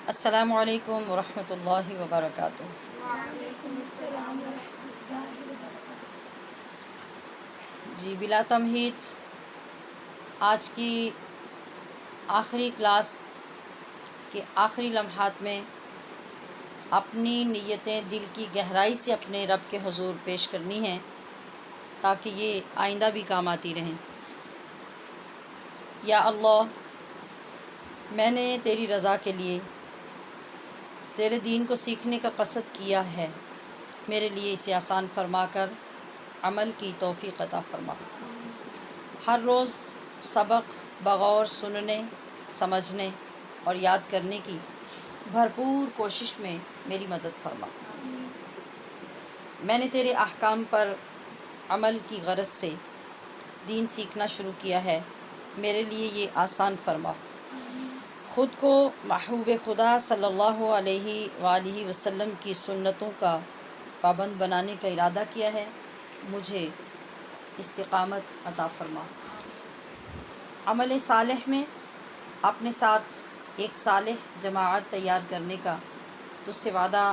السلام علیکم ورحمۃ اللہ وبرکاتہ۔ وعلیکم السلام ورحمۃ اللہ وبرکاتہ۔ جی بلا تمہید آج کی آخری کلاس کے آخری لمحات میں اپنی نیتیں دل کی گہرائی سے اپنے رب کے حضور پیش کرنی ہیں تاکہ یہ آئندہ بھی کام آتی رہیں۔ یا اللہ، میں نے تیری رضا کے لیے تیرے دین کو سیکھنے کا قصد کیا ہے، میرے لیے اسے آسان فرما کر عمل کی توفیق عطا فرما۔ ہر روز سبق بغور سننے، سمجھنے اور یاد کرنے کی بھرپور کوشش میں میری مدد فرما۔ میں نے تیرے احکام پر عمل کی غرض سے دین سیکھنا شروع کیا ہے، میرے لیے یہ آسان فرما۔ خود کو محبوب خدا صلی اللہ علیہ وآلہ وسلم کی سنتوں کا پابند بنانے کا ارادہ کیا ہے، مجھے استقامت عطا فرما۔ عمل صالح میں اپنے ساتھ ایک صالح جماعت تیار کرنے کا تجھ سے وعدہ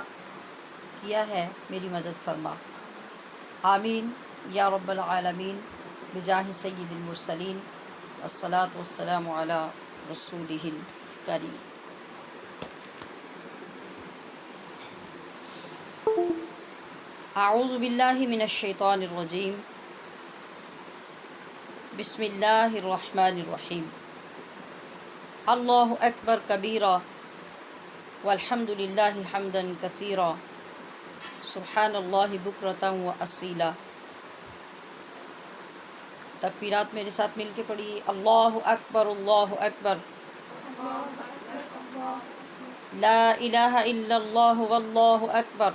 کیا ہے، میری مدد فرما۔ آمین یا رب العالمین بجاہ سید المرسلین والصلاة والسلام علی رسولہ الکریم۔ اعوذ باللہ من الشیطان الرجیم، بسم اللہ الرحمن الرحیم۔ اللہ اکبر کبیرا والحمد للہ حمدا کثیرا سبحان اللہ بکرۃ و اصیلا۔ تکبیرات میرے ساتھ مل کے پڑھیے۔ اللہ اکبر، اللہ اکبر، لا الہ الا اللہ واللہ اکبر،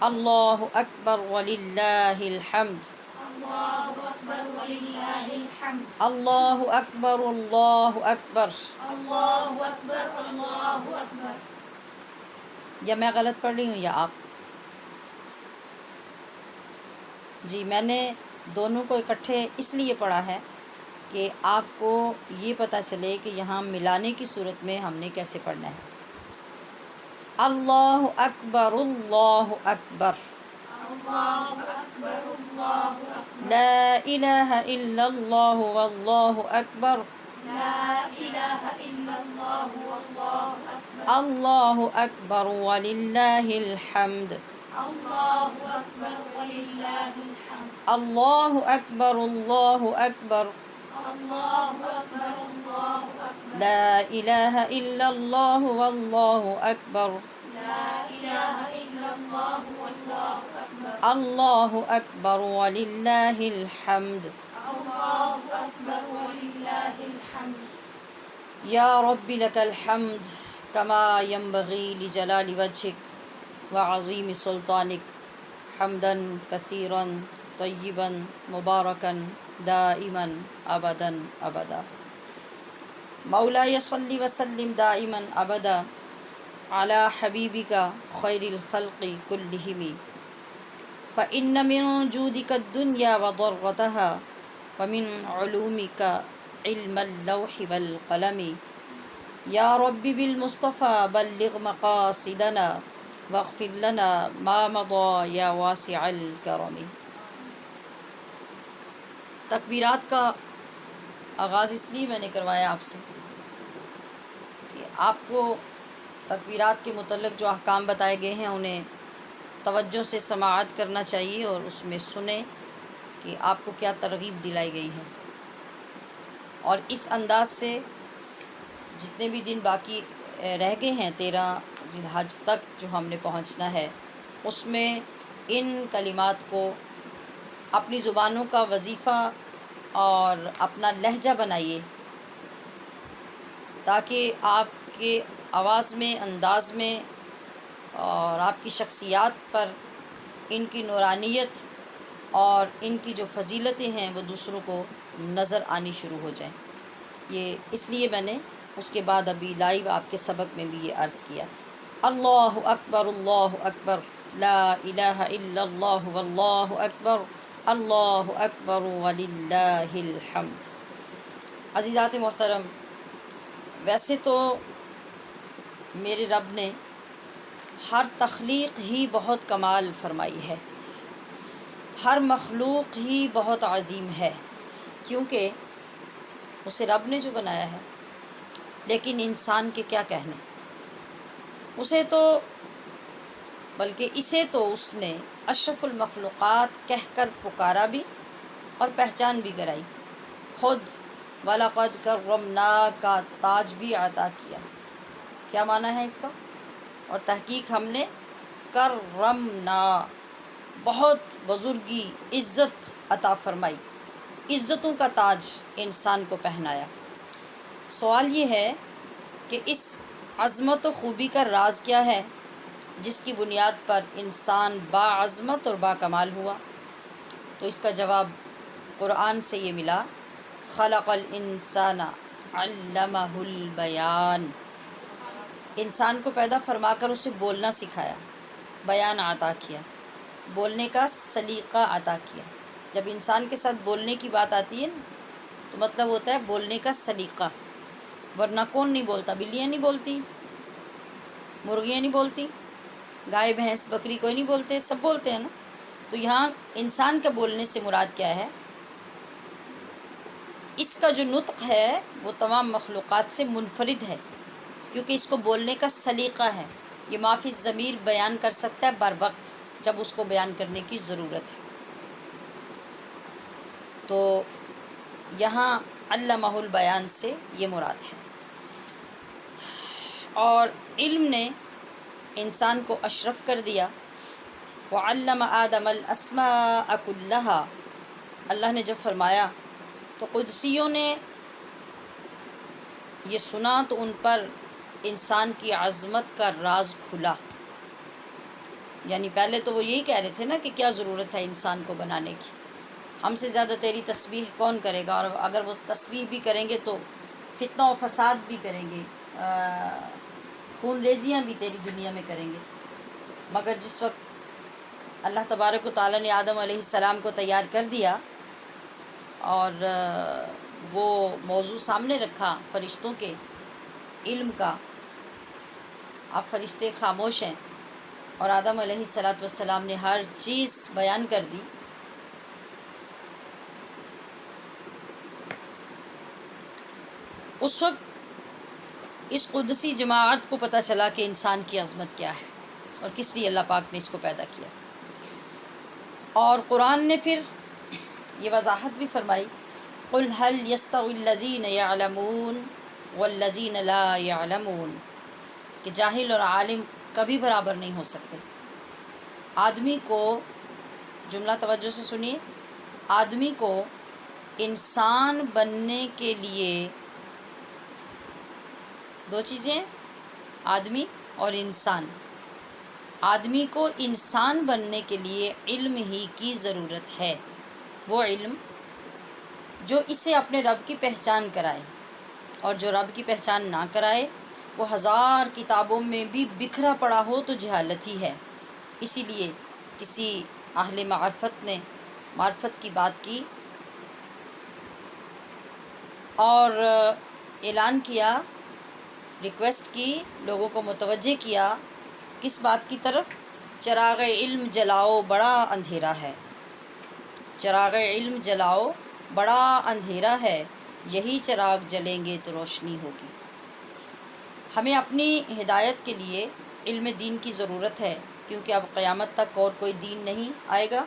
اللہ اکبر وللہ الحمد، اللہ اکبر، اللہ اکبر۔ یا میں غلط پڑھ رہی ہوں یا آپ؟ جی میں نے دونوں کو اکٹھے اس لیے پڑھا ہے کہ آپ کو یہ پتہ چلے کہ یہاں ملانے کی صورت میں ہم نے کیسے پڑھنا ہے۔ اللہ اکبر، اللہ اکبر، لا الہ الا اللہ واللہ اکبر، اللہ اکبر وللہ الحمد، اللہ اکبر، اللہ اکبر، لا الہ الا اللہ واللہ اکبر، اللہ اکبر وللہ الحمد۔ یا رب لک الحمد کما ینبغی لجلال وجہک وعظیم سلطانک، حمدا کثیرا طیبا مبارکا دائما ابدا ابدا۔ مولاي صل وسلم دائما ابدا علی حبیبک خیر الخلق کلہم، فإن من جودک الدنیا وضرتها ومن علومک علم اللوح والقلم۔ یا رب بالمصطفى بلغ مقاصدنا واغفر لنا ما مضى یا واسع الکرم۔ تکبیرات کا آغاز اس لیے میں نے کروایا آپ سے کہ آپ کو تکبیرات کے متعلق جو احکام بتائے گئے ہیں انہیں توجہ سے سماعت کرنا چاہیے اور اس میں سنیں کہ آپ کو کیا ترغیب دلائی گئی ہے، اور اس انداز سے جتنے بھی دن باقی رہ گئے ہیں 13 ذی الحج تک جو ہم نے پہنچنا ہے، اس میں ان کلمات کو اپنی زبانوں کا وظیفہ اور اپنا لہجہ بنائیے تاکہ آپ کے آواز میں، انداز میں اور آپ کی شخصیات پر ان کی نورانیت اور ان کی جو فضیلتیں ہیں وہ دوسروں کو نظر آنی شروع ہو جائیں۔ یہ اس لیے میں نے اس کے بعد ابھی لائیو آپ کے سبق میں بھی یہ عرض کیا۔ اللہ اکبر، اللہ اکبر، لا الہ الا اللہ واللہ اکبر، اللہ اکبر وللہ الحمد۔ عزیزات محترم، ویسے تو میرے رب نے ہر تخلیق ہی بہت کمال فرمائی ہے، ہر مخلوق ہی بہت عظیم ہے، کیونکہ اسے رب نے جو بنایا ہے۔ لیکن انسان کے کیا کہنے، اسے تو بلکہ اسے تو اس نے اشرف المخلوقات کہہ کر پکارا بھی اور پہچان بھی کرائی، خود وَلَقَدْ كَرَّمْنَا کا تاج بھی عطا کیا۔ کیا معنی ہے اس کا؟ اور تحقیق ہم نے کرمنا، بہت بزرگی، عزت عطا فرمائی، عزتوں کا تاج انسان کو پہنایا۔ سوال یہ ہے کہ اس عظمت و خوبی کا راز کیا ہے جس کی بنیاد پر انسان باعظمت اور باکمال ہوا؟ تو اس کا جواب قرآن سے یہ ملا، خلق الانسان علمہ البیان، انسان کو پیدا فرما کر اسے بولنا سکھایا، بیان عطا کیا، بولنے کا سلیقہ عطا کیا۔ جب انسان کے ساتھ بولنے کی بات آتی ہے نا تو مطلب ہوتا ہے بولنے کا سلیقہ، ورنہ کون نہیں بولتا؟ بلیاں نہیں بولتی، مرغیاں نہیں بولتی، گائے بھینس بکری کوئی نہیں بولتے، سب بولتے ہیں نا۔ تو یہاں انسان کا بولنے سے مراد کیا ہے؟ اس کا جو نطق ہے وہ تمام مخلوقات سے منفرد ہے، کیونکہ اس کو بولنے کا سلیقہ ہے، یہ ما فی الضمیر بیان کر سکتا ہے بر وقت جب اس کو بیان کرنے کی ضرورت ہے۔ تو یہاں علمہ البیان سے یہ مراد ہے۔ اور علم نے انسان کو اشرف کر دیا، وعلم آدم الاسماء کلھا، اللہ نے جب فرمایا تو قدسیوں نے یہ سنا تو ان پر انسان کی عظمت کا راز کھلا۔ یعنی پہلے تو وہ یہی کہہ رہے تھے نا کہ کیا ضرورت ہے انسان کو بنانے کی، ہم سے زیادہ تیری تسبیح کون کرے گا، اور اگر وہ تسبیح بھی کریں گے تو فتنہ و فساد بھی کریں گے، خون ریزیاں بھی تیری دنیا میں کریں گے۔ مگر جس وقت اللہ تبارک و تعالیٰ نے آدم علیہ السلام کو تیار کر دیا اور وہ موضوع سامنے رکھا فرشتوں کے علم کا، اب فرشتے خاموش ہیں اور آدم علیہ السلام نے ہر چیز بیان کر دی، اس وقت اس قدسی جماعت کو پتہ چلا کہ انسان کی عظمت کیا ہے اور کس لیے اللہ پاک نے اس کو پیدا کیا۔ اور قرآن نے پھر یہ وضاحت بھی فرمائی، قُلْ هَلْ يَسْتَوِي الَّذِينَ يَعْلَمُونَ وَالَّذِينَ لَا يَعْلَمُونَ، کہ جاہل اور عالم کبھی برابر نہیں ہو سکتے۔ آدمی کو، جملہ توجہ سے سنیے، آدمی کو انسان بننے کے لیے دو چیزیں، آدمی اور انسان، آدمی کو انسان بننے کے لیے علم ہی کی ضرورت ہے، وہ علم جو اسے اپنے رب کی پہچان کرائے، اور جو رب کی پہچان نہ کرائے وہ ہزار کتابوں میں بھی بکھرا پڑا ہو تو جہالت ہی ہے۔ اسی لیے کسی اہل معرفت نے معرفت کی بات کی اور اعلان کیا، ریکویسٹ کی، لوگوں کو متوجہ کیا کس بات کی طرف؟ چراغ علم جلاؤ بڑا اندھیرا ہے، چراغ علم جلاؤ بڑا اندھیرا ہے، یہی چراغ جلیں گے تو روشنی ہوگی۔ ہمیں اپنی ہدایت کے لیے علم دین کی ضرورت ہے، کیونکہ اب قیامت تک اور کوئی دین نہیں آئے گا۔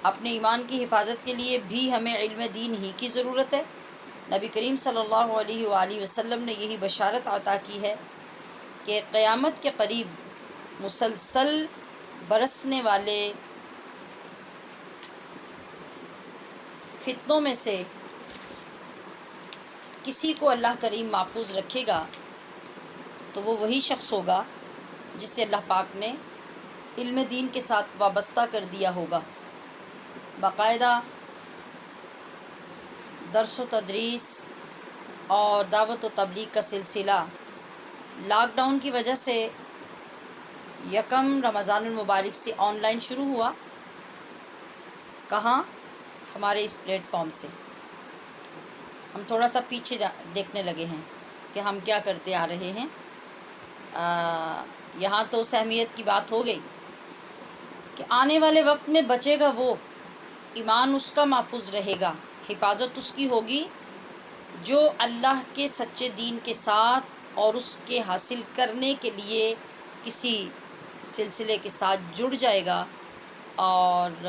اپنے ایمان کی حفاظت کے لیے بھی ہمیں علم دین ہی کی ضرورت ہے۔ نبی کریم صلی اللہ علیہ وآلہ وسلم نے یہی بشارت عطا کی ہے کہ قیامت کے قریب مسلسل برسنے والے فتنوں میں سے کسی کو اللہ کریم محفوظ رکھے گا تو وہ وہی شخص ہوگا جسے اللہ پاک نے علم دین کے ساتھ وابستہ کر دیا ہوگا۔ باقاعدہ درس و تدریس اور دعوت و تبلیغ کا سلسلہ لاک ڈاؤن کی وجہ سے یکم رمضان المبارک سے آن لائن شروع ہوا۔ کہاں؟ ہمارے اس پلیٹ فارم سے ہم تھوڑا سا پیچھے دیکھنے لگے ہیں، کہ ہم کیا کرتے آ رہے ہیں۔ یہاں تو اس اہمیت کی بات ہو گئی کہ آنے والے وقت میں بچے گا وہ، ایمان اس کا محفوظ رہے گا، حفاظت اس کی ہوگی جو اللہ کے سچے دین کے ساتھ اور اس کے حاصل کرنے کے لیے کسی سلسلے کے ساتھ جڑ جائے گا اور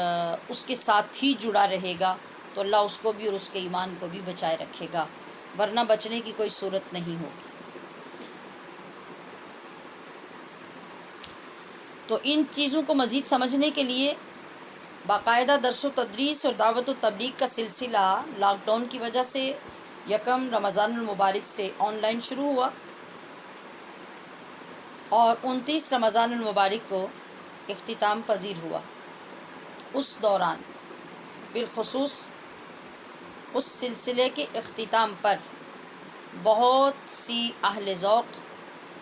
اس کے ساتھ ہی جڑا رہے گا، تو اللہ اس کو بھی اور اس کے ایمان کو بھی بچائے رکھے گا، ورنہ بچنے کی کوئی صورت نہیں ہوگی۔ تو ان چیزوں کو مزید سمجھنے کے لیے باقاعدہ درس و تدریس اور دعوت و تبلیغ کا سلسلہ لاک ڈاؤن کی وجہ سے 1 رمضان المبارک سے آن لائن شروع ہوا اور 29 رمضان المبارک کو اختتام پذیر ہوا۔ اس دوران بالخصوص اس سلسلے کے اختتام پر بہت سی اہل ذوق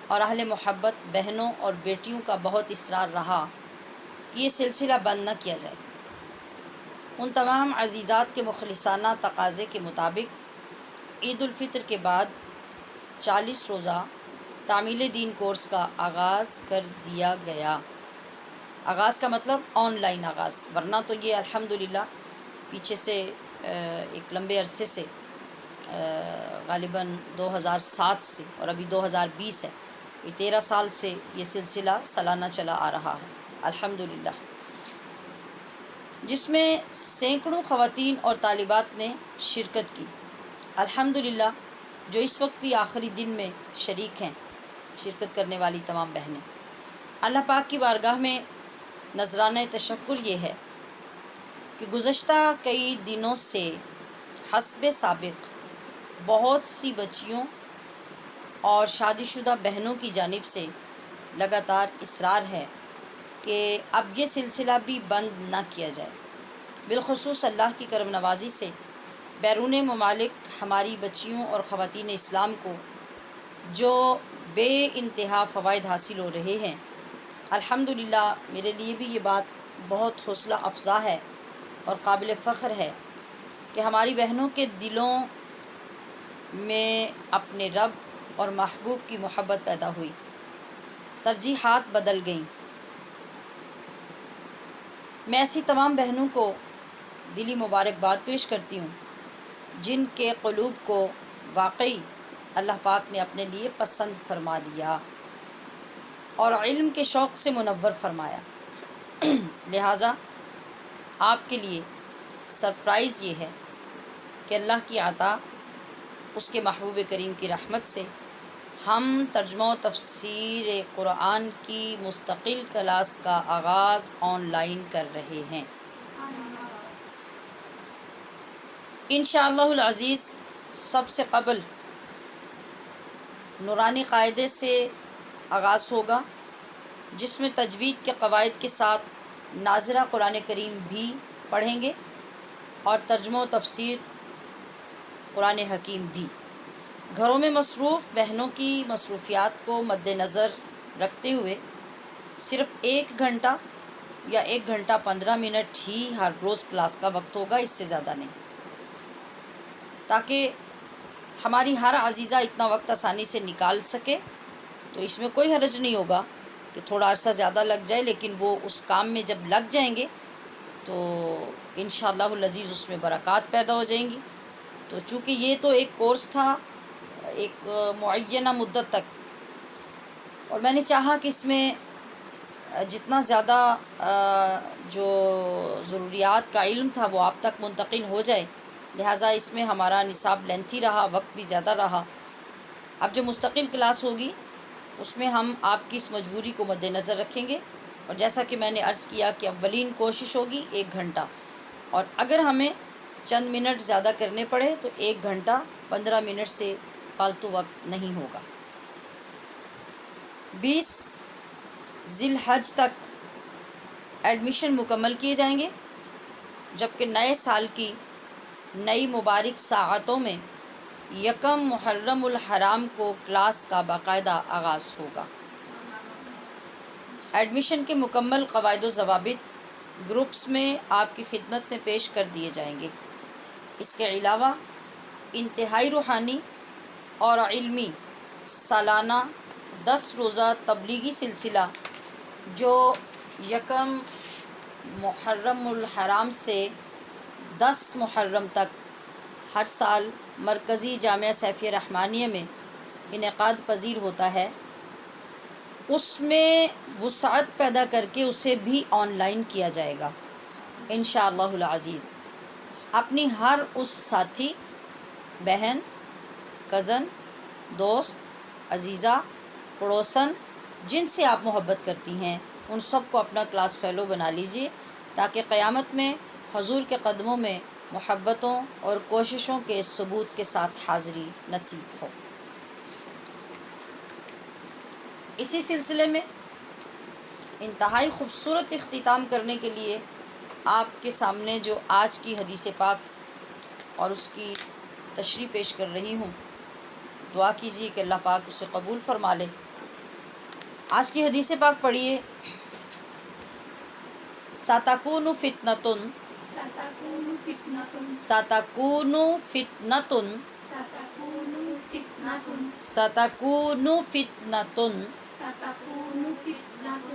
اور اہل محبت بہنوں اور بیٹیوں کا بہت اصرار رہا کہ یہ سلسلہ بند نہ کیا جائے۔ ان تمام عزیزات کے مخلصانہ تقاضے کے مطابق عید الفطر کے بعد 40 روزہ تعمیل دین کورس کا آغاز کر دیا گیا۔ آغاز کا مطلب آن لائن آغاز، ورنہ تو یہ الحمدللہ پیچھے سے ایک لمبے عرصے سے غالباً 2007 سے اور ابھی 2020 ہے، یہ 13 سال سے یہ سلسلہ سالانہ چلا آ رہا ہے الحمدللہ، جس میں سینکڑوں خواتین اور طالبات نے شرکت کی الحمدللہ، جو اس وقت بھی آخری دن میں شریک ہیں، شرکت کرنے والی تمام بہنیں۔ اللہ پاک کی بارگاہ میں نذرانہ تشکر یہ ہے کہ گزشتہ کئی دنوں سے حسب سابق بہت سی بچیوں اور شادی شدہ بہنوں کی جانب سے لگاتار اصرار ہے کہ اب یہ سلسلہ بھی بند نہ کیا جائے۔ بالخصوص اللہ کی کرم نوازی سے بیرون ممالک ہماری بچیوں اور خواتین اسلام کو جو بے انتہا فوائد حاصل ہو رہے ہیں، الحمدللہ میرے لیے بھی یہ بات بہت حوصلہ افزا ہے اور قابل فخر ہے کہ ہماری بہنوں کے دلوں میں اپنے رب اور محبوب کی محبت پیدا ہوئی، ترجیحات بدل گئیں۔ میں ایسی تمام بہنوں کو دلی مبارکباد پیش کرتی ہوں جن کے قلوب کو واقعی اللہ پاک نے اپنے لیے پسند فرما لیا اور علم کے شوق سے منور فرمایا۔ لہٰذا آپ کے لیے سرپرائز یہ ہے کہ اللہ کی عطا، اس کے محبوب کریم کی رحمت سے ہم ترجمہ و تفسیر قرآن کی مستقل کلاس کا آغاز آن لائن کر رہے ہیں۔ انشاءاللہ العزیز سب سے قبل نورانی قاعدے سے آغاز ہوگا، جس میں تجوید کے قواعد کے ساتھ ناظرہ قرآن کریم بھی پڑھیں گے اور ترجمہ و تفسیر قرآن حکیم بھی۔ گھروں میں مصروف بہنوں کی مصروفیات کو مد نظر رکھتے ہوئے صرف 1 گھنٹہ یا 1 گھنٹہ 15 منٹ ہی ہر روز کلاس کا وقت ہوگا، اس سے زیادہ نہیں، تاکہ ہماری ہر عزیزہ اتنا وقت آسانی سے نکال سکے۔ تو اس میں کوئی حرج نہیں ہوگا کہ تھوڑا عرصہ زیادہ لگ جائے، لیکن وہ اس کام میں جب لگ جائیں گے تو انشاءاللہ العزیز اس میں برکات پیدا ہو جائیں گی۔ تو چونکہ یہ تو ایک کورس تھا ایک معینہ مدت تک، اور میں نے چاہا کہ اس میں جتنا زیادہ جو ضروریات کا علم تھا وہ آپ تک منتقل ہو جائے، لہٰذا اس میں ہمارا نصاب لینتھی رہا، وقت بھی زیادہ رہا۔ اب جو مستقل کلاس ہوگی اس میں ہم آپ کی اس مجبوری کو مد نظر رکھیں گے، اور جیسا کہ میں نے عرض کیا کہ اولین کوشش ہوگی 1 گھنٹہ، اور اگر ہمیں چند منٹ زیادہ کرنے پڑے تو 1 گھنٹہ 15 منٹ سے فالتو وقت نہیں ہوگا۔ 20 ذی الحج تک ایڈمیشن مکمل کیے جائیں گے، جبکہ نئے سال کی نئی مبارک ساعتوں میں 1 محرم الحرام کو کلاس کا باقاعدہ آغاز ہوگا۔ ایڈمیشن کے مکمل قواعد و ضوابط گروپس میں آپ کی خدمت میں پیش کر دیے جائیں گے۔ اس کے علاوہ انتہائی روحانی اور علمی سالانہ 10 روزہ تبلیغی سلسلہ جو 1 محرم الحرام سے 10 محرم تک ہر سال مرکزی جامعہ سیفیہ رحمانیہ میں انعقاد پذیر ہوتا ہے، اس میں وسعت پیدا کر کے اسے بھی آن لائن کیا جائے گا انشاءاللہ العزیز۔ اپنی ہر اس ساتھی، بہن، کزن، دوست، عزیزہ، پڑوسن جن سے آپ محبت کرتی ہیں ان سب کو اپنا کلاس فیلو بنا لیجئے تاکہ قیامت میں حضور کے قدموں میں محبتوں اور کوششوں کے ثبوت کے ساتھ حاضری نصیب ہو۔ اسی سلسلے میں انتہائی خوبصورت اختتام کرنے کے لیے آپ کے سامنے جو آج کی حدیث پاک اور اس کی تشریح پیش کر رہی ہوں، دعا کیجیے کہ اللہ پاک اسے قبول فرما لے۔ آج کی حدیث پاک پڑھیے، سَتَكُونُ فِتْنَةٌ ستكون فتنة سَتَكُونُ فِتْنَةٌ ستكون فتنة سَتَكُونُ فِتْنَةٌ ستكون فتنة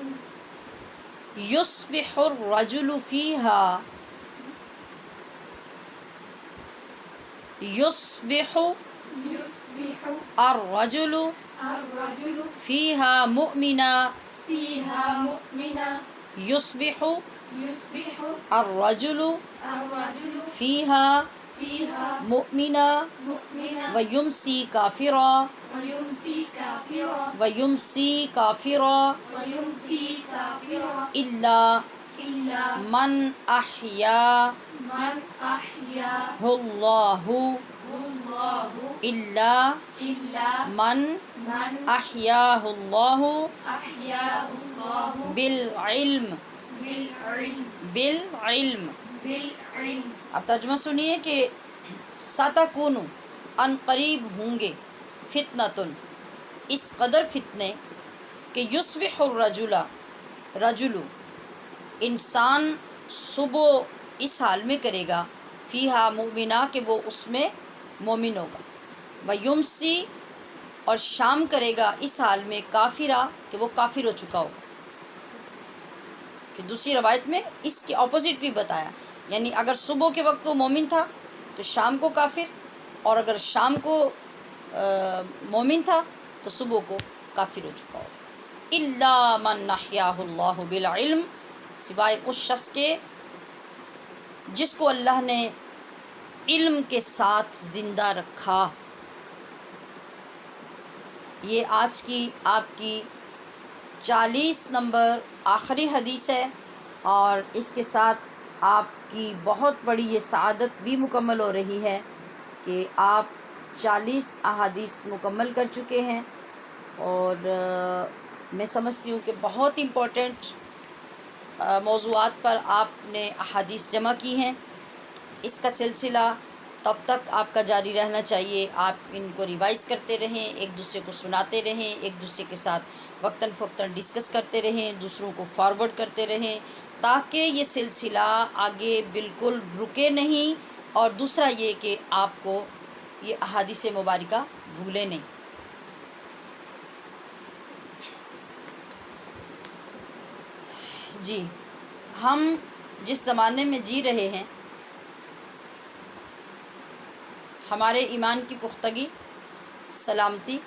يُصْبِحُ الرَّجُلُ فِيهَا يُصْبِحُ يصبح الرَّجُلُ الرجل فِيهَا مُؤْمِنًا فيها مؤمنا يُصْبِحُ يصبح الرَّجُلُ الرجل فِيهَا فيها مُؤْمِنًا مؤمنا وَيُمْسِي كَافِرًا ويمسي كافرا وَيُمْسِي كَافِرًا ويمسي كافرا إِلَّا إلا مَنْ أَحْيَاهُ من أحياه اللَّهُ الله إِلَّا إلا مَنْ من أَحْيَاهُ اللَّهُ أحياه الله بالعلم بالعلم بالعلم۔ اب ترجمہ سنیے کہ سَتَكُونُ ان قریب ہوں گے، فتنتن اس قدر فتنے کہ یصبح رجل انسان صبح اس حال میں کرے گا، فیہا مؤمنا کہ وہ اس میں مومن ہوگا، ویمسی اور شام کرے گا اس حال میں کافرہ کہ وہ کافر ہو چکا ہوگا۔ پھر دوسری روایت میں اس کے اپوزٹ بھی بتایا، یعنی اگر صبح کے وقت وہ مومن تھا تو شام کو کافر، اور اگر شام کو مومن تھا تو صبح کو کافر ہو چکا ہوگا۔ الا من احیاہ اللہ بالعلم، سوائے اس شخص کے جس کو اللہ نے علم کے ساتھ زندہ رکھا۔ یہ آج کی آپ کی 40 نمبر آخری حدیث ہے، اور اس کے ساتھ آپ کی بہت بڑی یہ سعادت بھی مکمل ہو رہی ہے کہ آپ 40 احادیث مکمل کر چکے ہیں، اور میں سمجھتی ہوں کہ بہت امپورٹنٹ موضوعات پر آپ نے احادیث جمع کی ہیں۔ اس کا سلسلہ تب تک آپ کا جاری رہنا چاہیے، آپ ان کو ریوائز کرتے رہیں، ایک دوسرے کو سناتے رہیں، ایک دوسرے کے ساتھ وقتاً فوقتاً ڈسکس کرتے رہیں، دوسروں کو فارورڈ کرتے رہیں، تاکہ یہ سلسلہ آگے بالکل رکے نہیں، اور دوسرا یہ کہ آپ کو یہ احادیث مبارکہ بھولے نہیں۔ جی، ہم جس زمانے میں جی رہے ہیں، ہمارے ایمان کی پختگی، سلامتی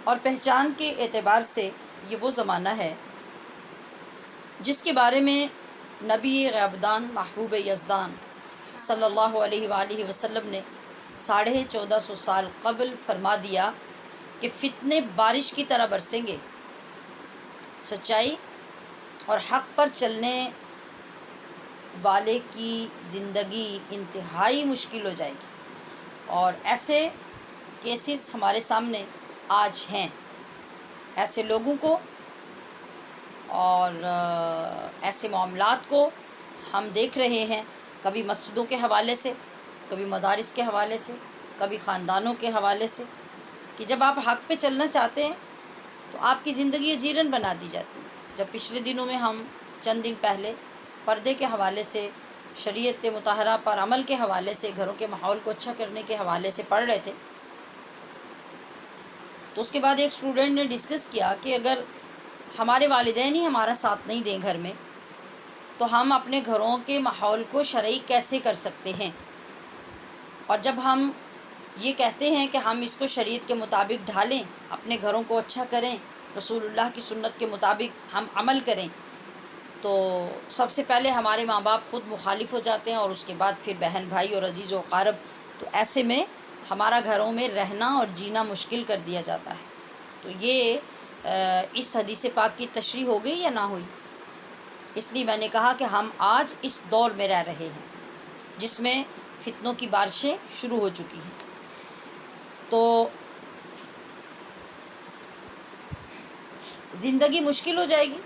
اور پہچان کے اعتبار سے یہ وہ زمانہ ہے جس کے بارے میں نبی غیبدان محبوب یزدان صلی اللہ علیہ وآلہ وسلم نے 1450 سال قبل فرما دیا کہ فتنے بارش کی طرح برسیں گے، سچائی اور حق پر چلنے والے کی زندگی انتہائی مشکل ہو جائے گی، اور ایسے کیسز ہمارے سامنے آج ہیں۔ ایسے لوگوں کو اور ایسے معاملات کو ہم دیکھ رہے ہیں، کبھی مسجدوں کے حوالے سے، کبھی مدارس کے حوالے سے، کبھی خاندانوں کے حوالے سے، کہ جب آپ حق پہ چلنا چاہتے ہیں تو آپ کی زندگی اجیرن بنا دی جاتی ہے۔ جب پچھلے دنوں میں ہم چند دن پہلے پردے کے حوالے سے، شریعت مطہرہ پر عمل کے حوالے سے، گھروں کے ماحول کو اچھا کرنے کے حوالے سے پڑھ رہے تھے، تو تو اس کے بعد ایک اسٹوڈنٹ نے ڈسکس کیا کہ اگر ہمارے والدین ہی ہمارا ساتھ نہیں دیں گھر میں تو ہم اپنے گھروں کے ماحول کو شرعی کیسے کر سکتے ہیں، اور جب ہم یہ کہتے ہیں کہ ہم اس کو شریعت کے مطابق ڈھالیں، اپنے گھروں کو اچھا کریں، رسول اللہ کی سنت کے مطابق ہم عمل کریں، تو سب سے پہلے ہمارے ماں باپ خود مخالف ہو جاتے ہیں اور اس کے بعد پھر بہن بھائی اور عزیز و اقارب، تو ایسے میں ہمارا گھروں میں رہنا اور جینا مشکل کر دیا جاتا ہے۔ تو یہ اس حدیث پاک کی تشریح ہو گئی یا نہ ہوئی؟ اس لیے میں نے کہا کہ ہم آج اس دور میں رہ رہے ہیں جس میں فتنوں کی بارشیں شروع ہو چکی ہیں، تو زندگی مشکل ہو جائے گی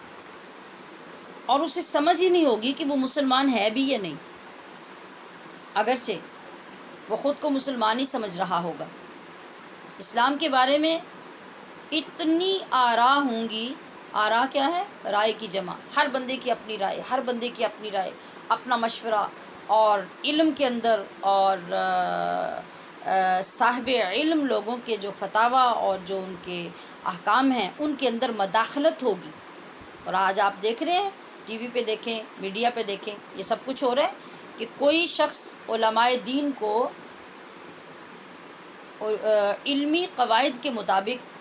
اور اسے سمجھ ہی نہیں ہوگی کہ وہ مسلمان ہے بھی یا نہیں، اگرچہ وہ خود کو مسلمان ہی سمجھ رہا ہوگا۔ اسلام کے بارے میں اتنی آراء ہوں گی، آراء کیا ہے؟ رائے کی جمع، ہر بندے کی اپنی رائے، ہر بندے کی اپنی رائے، اپنا مشورہ، اور علم کے اندر اور صاحب علم لوگوں کے جو فتاویٰ اور جو ان کے احکام ہیں ان کے اندر مداخلت ہوگی۔ اور آج آپ دیکھ رہے ہیں، ٹی وی پہ دیکھیں، میڈیا پہ دیکھیں، یہ سب کچھ ہو رہا ہے کہ کوئی شخص علماء دین کو علمی قواعد کے مطابق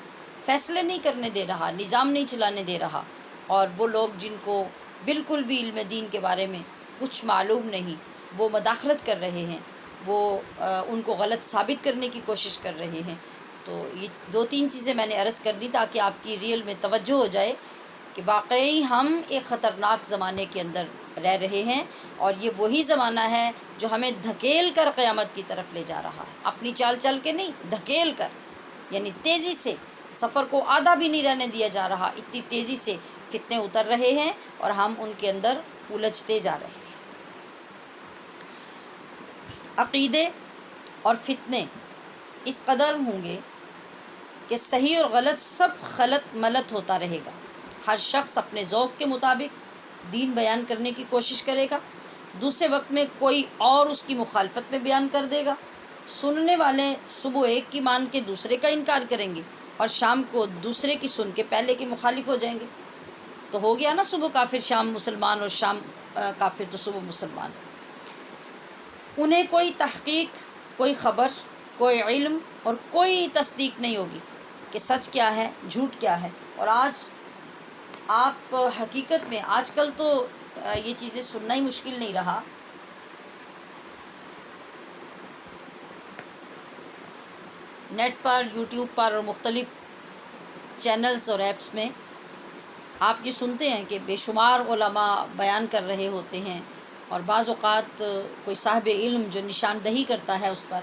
فیصلے نہیں کرنے دے رہا، نظام نہیں چلانے دے رہا، اور وہ لوگ جن کو بالکل بھی علم دین کے بارے میں کچھ معلوم نہیں، وہ مداخلت کر رہے ہیں، وہ ان کو غلط ثابت کرنے کی کوشش کر رہے ہیں۔ تو یہ 2-3 چیزیں میں نے عرض کر دی تاکہ آپ کی ریئل میں توجہ ہو جائے کہ واقعی ہم ایک خطرناک زمانے کے اندر رہ رہے ہیں، اور یہ وہی زمانہ ہے جو ہمیں دھکیل کر قیامت کی طرف لے جا رہا ہے، اپنی چال چل کے نہیں، دھکیل کر، یعنی تیزی سے سفر کو آدھا بھی نہیں رہنے دیا جا رہا، اتنی تیزی سے فتنے اتر رہے ہیں اور ہم ان کے اندر الجھتے جا رہے ہیں۔ عقیدے اور فتنے اس قدر ہوں گے کہ صحیح اور غلط سب خلط ملط ہوتا رہے گا، ہر شخص اپنے ذوق کے مطابق دین بیان کرنے کی کوشش کرے گا، دوسرے وقت میں کوئی اور اس کی مخالفت میں بیان کر دے گا، سننے والے صبح ایک کی مان کے دوسرے کا انکار کریں گے اور شام کو دوسرے کی سن کے پہلے کے مخالف ہو جائیں گے۔ تو ہو گیا نا، صبح کافر شام مسلمان، اور شام کافر تو صبح مسلمان۔ انہیں کوئی تحقیق، کوئی خبر، کوئی علم اور کوئی تصدیق نہیں ہوگی کہ سچ کیا ہے، جھوٹ کیا ہے۔ اور آج آپ حقیقت میں آج کل تو یہ چیزیں سننا ہی مشکل نہیں رہا، نیٹ پر، یوٹیوب پر اور مختلف چینلز اور ایپس میں آپ یہ سنتے ہیں کہ بے شمار علماء بیان کر رہے ہوتے ہیں، اور بعض اوقات کوئی صاحب علم جو نشاندہی کرتا ہے اس پر،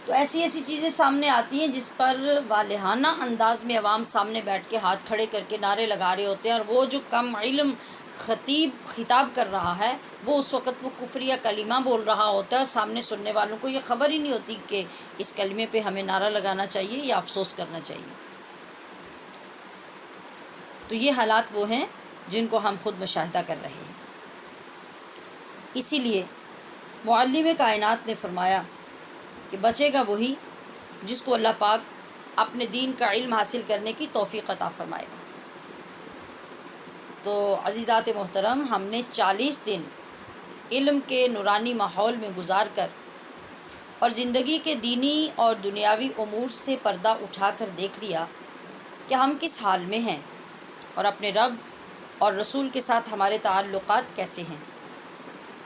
تو ایسی ایسی چیزیں سامنے آتی ہیں جس پر والہانہ انداز میں عوام سامنے بیٹھ کے ہاتھ کھڑے کر کے نعرے لگا رہے ہوتے ہیں، اور وہ جو کم علم خطیب خطاب کر رہا ہے وہ اس وقت وہ کفریہ کلمہ بول رہا ہوتا ہے، اور سامنے سننے والوں کو یہ خبر ہی نہیں ہوتی کہ اس کلمے پہ ہمیں نعرہ لگانا چاہیے یا افسوس کرنا چاہیے۔ تو یہ حالات وہ ہیں جن کو ہم خود مشاہدہ کر رہے ہیں۔ اسی لیے معلم کائنات نے فرمایا کہ بچے گا وہی جس کو اللہ پاک اپنے دین کا علم حاصل کرنے کی توفیق عطا فرمائے گا۔ تو عزیزات محترم، ہم نے 40 دن علم کے نورانی ماحول میں گزار کر اور زندگی کے دینی اور دنیاوی امور سے پردہ اٹھا کر دیکھ لیا کہ ہم کس حال میں ہیں اور اپنے رب اور رسول کے ساتھ ہمارے تعلقات کیسے ہیں۔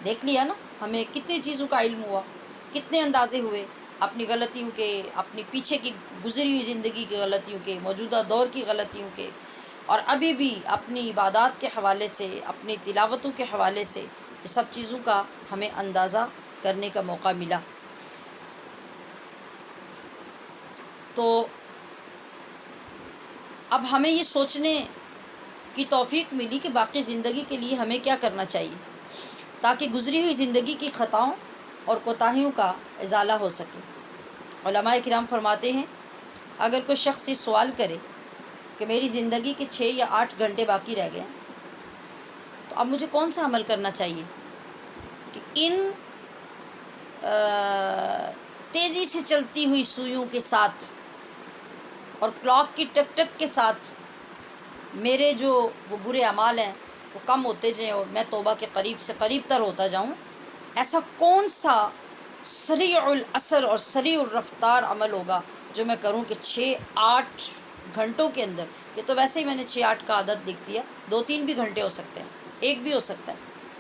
دیکھ لیا نا، ہمیں کتنی چیزوں کا علم ہوا، کتنے اندازے ہوئے اپنی غلطیوں کے، اپنی پیچھے کی گزری ہوئی زندگی کی غلطیوں کے، موجودہ دور کی غلطیوں کے، اور ابھی بھی اپنی عبادات کے حوالے سے، اپنی تلاوتوں کے حوالے سے یہ سب چیزوں کا ہمیں اندازہ کرنے کا موقع ملا۔ تو اب ہمیں یہ سوچنے کی توفیق ملی کہ باقی زندگی کے لیے ہمیں کیا کرنا چاہیے تاکہ گزری ہوئی زندگی کی خطاؤں اور کوتاہیوں کا ازالہ ہو سکے۔ علماء کرام فرماتے ہیں اگر کوئی شخص یہ سوال کرے کہ میری زندگی کے 6 یا 8 گھنٹے باقی رہ گئے تو اب مجھے کون سا عمل کرنا چاہیے کہ ان تیزی سے چلتی ہوئی سوئیوں کے ساتھ اور کلاک کی ٹک ٹک کے ساتھ میرے جو وہ برے اعمال ہیں وہ کم ہوتے جائیں اور میں توبہ کے قریب سے قریب تر ہوتا جاؤں، ایسا کون سا سریع الاثر اور سریع الرفتار عمل ہوگا جو میں کروں کہ 6-8 گھنٹوں کے اندر، یہ تو ویسے ہی میں نے 6-8 کا عدد لکھ دیا، 2-3 بھی گھنٹے ہو سکتے ہیں، ایک بھی ہو سکتا ہے،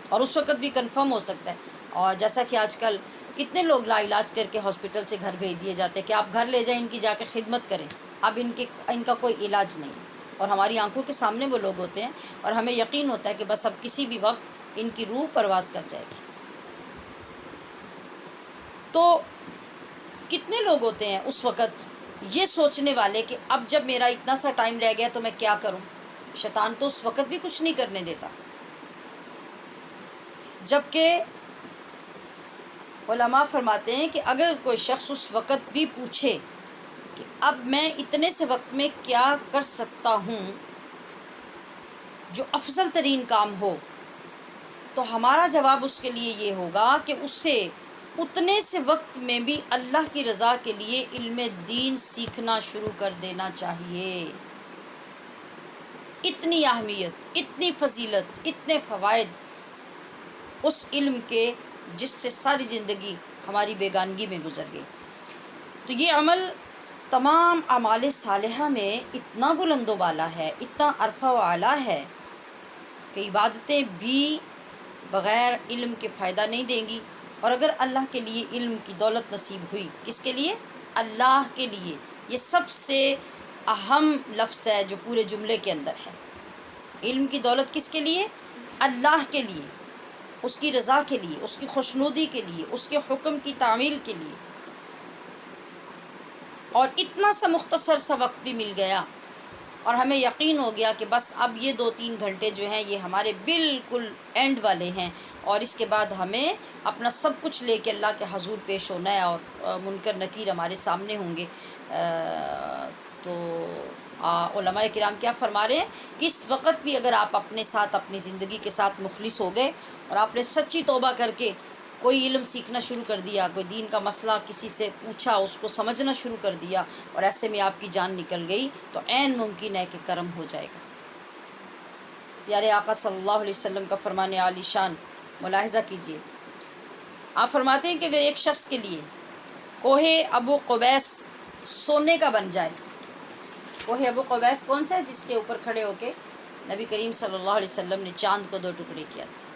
اور اس وقت بھی کنفرم ہو سکتا ہے۔ اور جیسا کہ آج کل کتنے لوگ لا علاج کر کے ہاسپٹل سے گھر بھیج دیے جاتے ہیں کہ آپ گھر لے جائیں، ان کی جا کے خدمت کریں، اب ان کا کوئی علاج نہیں ہے، اور ہماری آنکھوں کے سامنے وہ لوگ ہوتے ہیں اور ہمیں یقین ہوتا ہے کہ بس اب کسی بھی وقت ان کی روح پرواز کر جائے گی۔ تو کتنے لوگ ہوتے ہیں اس وقت یہ سوچنے والے کہ اب جب میرا اتنا سا ٹائم رہ گیا تو میں کیا کروں؟ شیطان تو اس وقت بھی کچھ نہیں کرنے دیتا، جبکہ علماء فرماتے ہیں کہ اگر کوئی شخص اس وقت بھی پوچھے کہ اب میں اتنے سے وقت میں کیا کر سکتا ہوں جو افضل ترین کام ہو، تو ہمارا جواب اس کے لیے یہ ہوگا کہ اسے اتنے سے وقت میں بھی اللہ کی رضا کے لیے علم دین سیکھنا شروع کر دینا چاہیے۔ اتنی اہمیت، اتنی فضیلت، اتنے فوائد اس علم کے جس سے ساری زندگی ہماری بیگانگی میں گزر گئی۔ تو یہ عمل تمام اعمال صالحہ میں اتنا بلند و بالا ہے، اتنا عرفہ و اعلیٰ ہے کہ عبادتیں بھی بغیر علم کے فائدہ نہیں دیں گی، اور اگر اللہ کے لیے علم کی دولت نصیب ہوئی، کس کے لیے؟ اللہ کے لیے۔ یہ سب سے اہم لفظ ہے جو پورے جملے کے اندر ہے۔ علم کی دولت کس کے لیے؟ اللہ کے لیے، اس کی رضا کے لیے، اس کی خوشنودی کے لیے، اس کے حکم کی تعمیل کے لیے۔ اور اتنا سا مختصر سا وقت بھی مل گیا اور ہمیں یقین ہو گیا کہ بس اب یہ 2-3 گھنٹے جو ہیں یہ ہمارے بالکل اینڈ والے ہیں، اور اس کے بعد ہمیں اپنا سب کچھ لے کے اللہ کے حضور پیش ہونا ہے، اور منکر نکیر ہمارے سامنے ہوں گے۔ تو علماء کرام کیا فرما رہے ہیں کہ اس وقت بھی اگر آپ اپنے ساتھ، اپنی زندگی کے ساتھ مخلص ہو گئے اور آپ نے سچی توبہ کر کے کوئی علم سیکھنا شروع کر دیا، کوئی دین کا مسئلہ کسی سے پوچھا، اس کو سمجھنا شروع کر دیا، اور ایسے میں آپ کی جان نکل گئی، تو عین ممکن ہے کہ کرم ہو جائے گا۔ پیارے آقا صلی اللہ علیہ وسلم کا فرمان عالی شان ملاحظہ کیجیے۔ آپ فرماتے ہیں کہ اگر ایک شخص کے لیے کوہ ابو قبیس سونے کا بن جائے، کوہ ابو قبیس کون سا ہے؟ جس کے اوپر کھڑے ہو کے نبی کریم صلی اللہ علیہ وسلم نے چاند کو 2 ٹکڑے کیا تھا،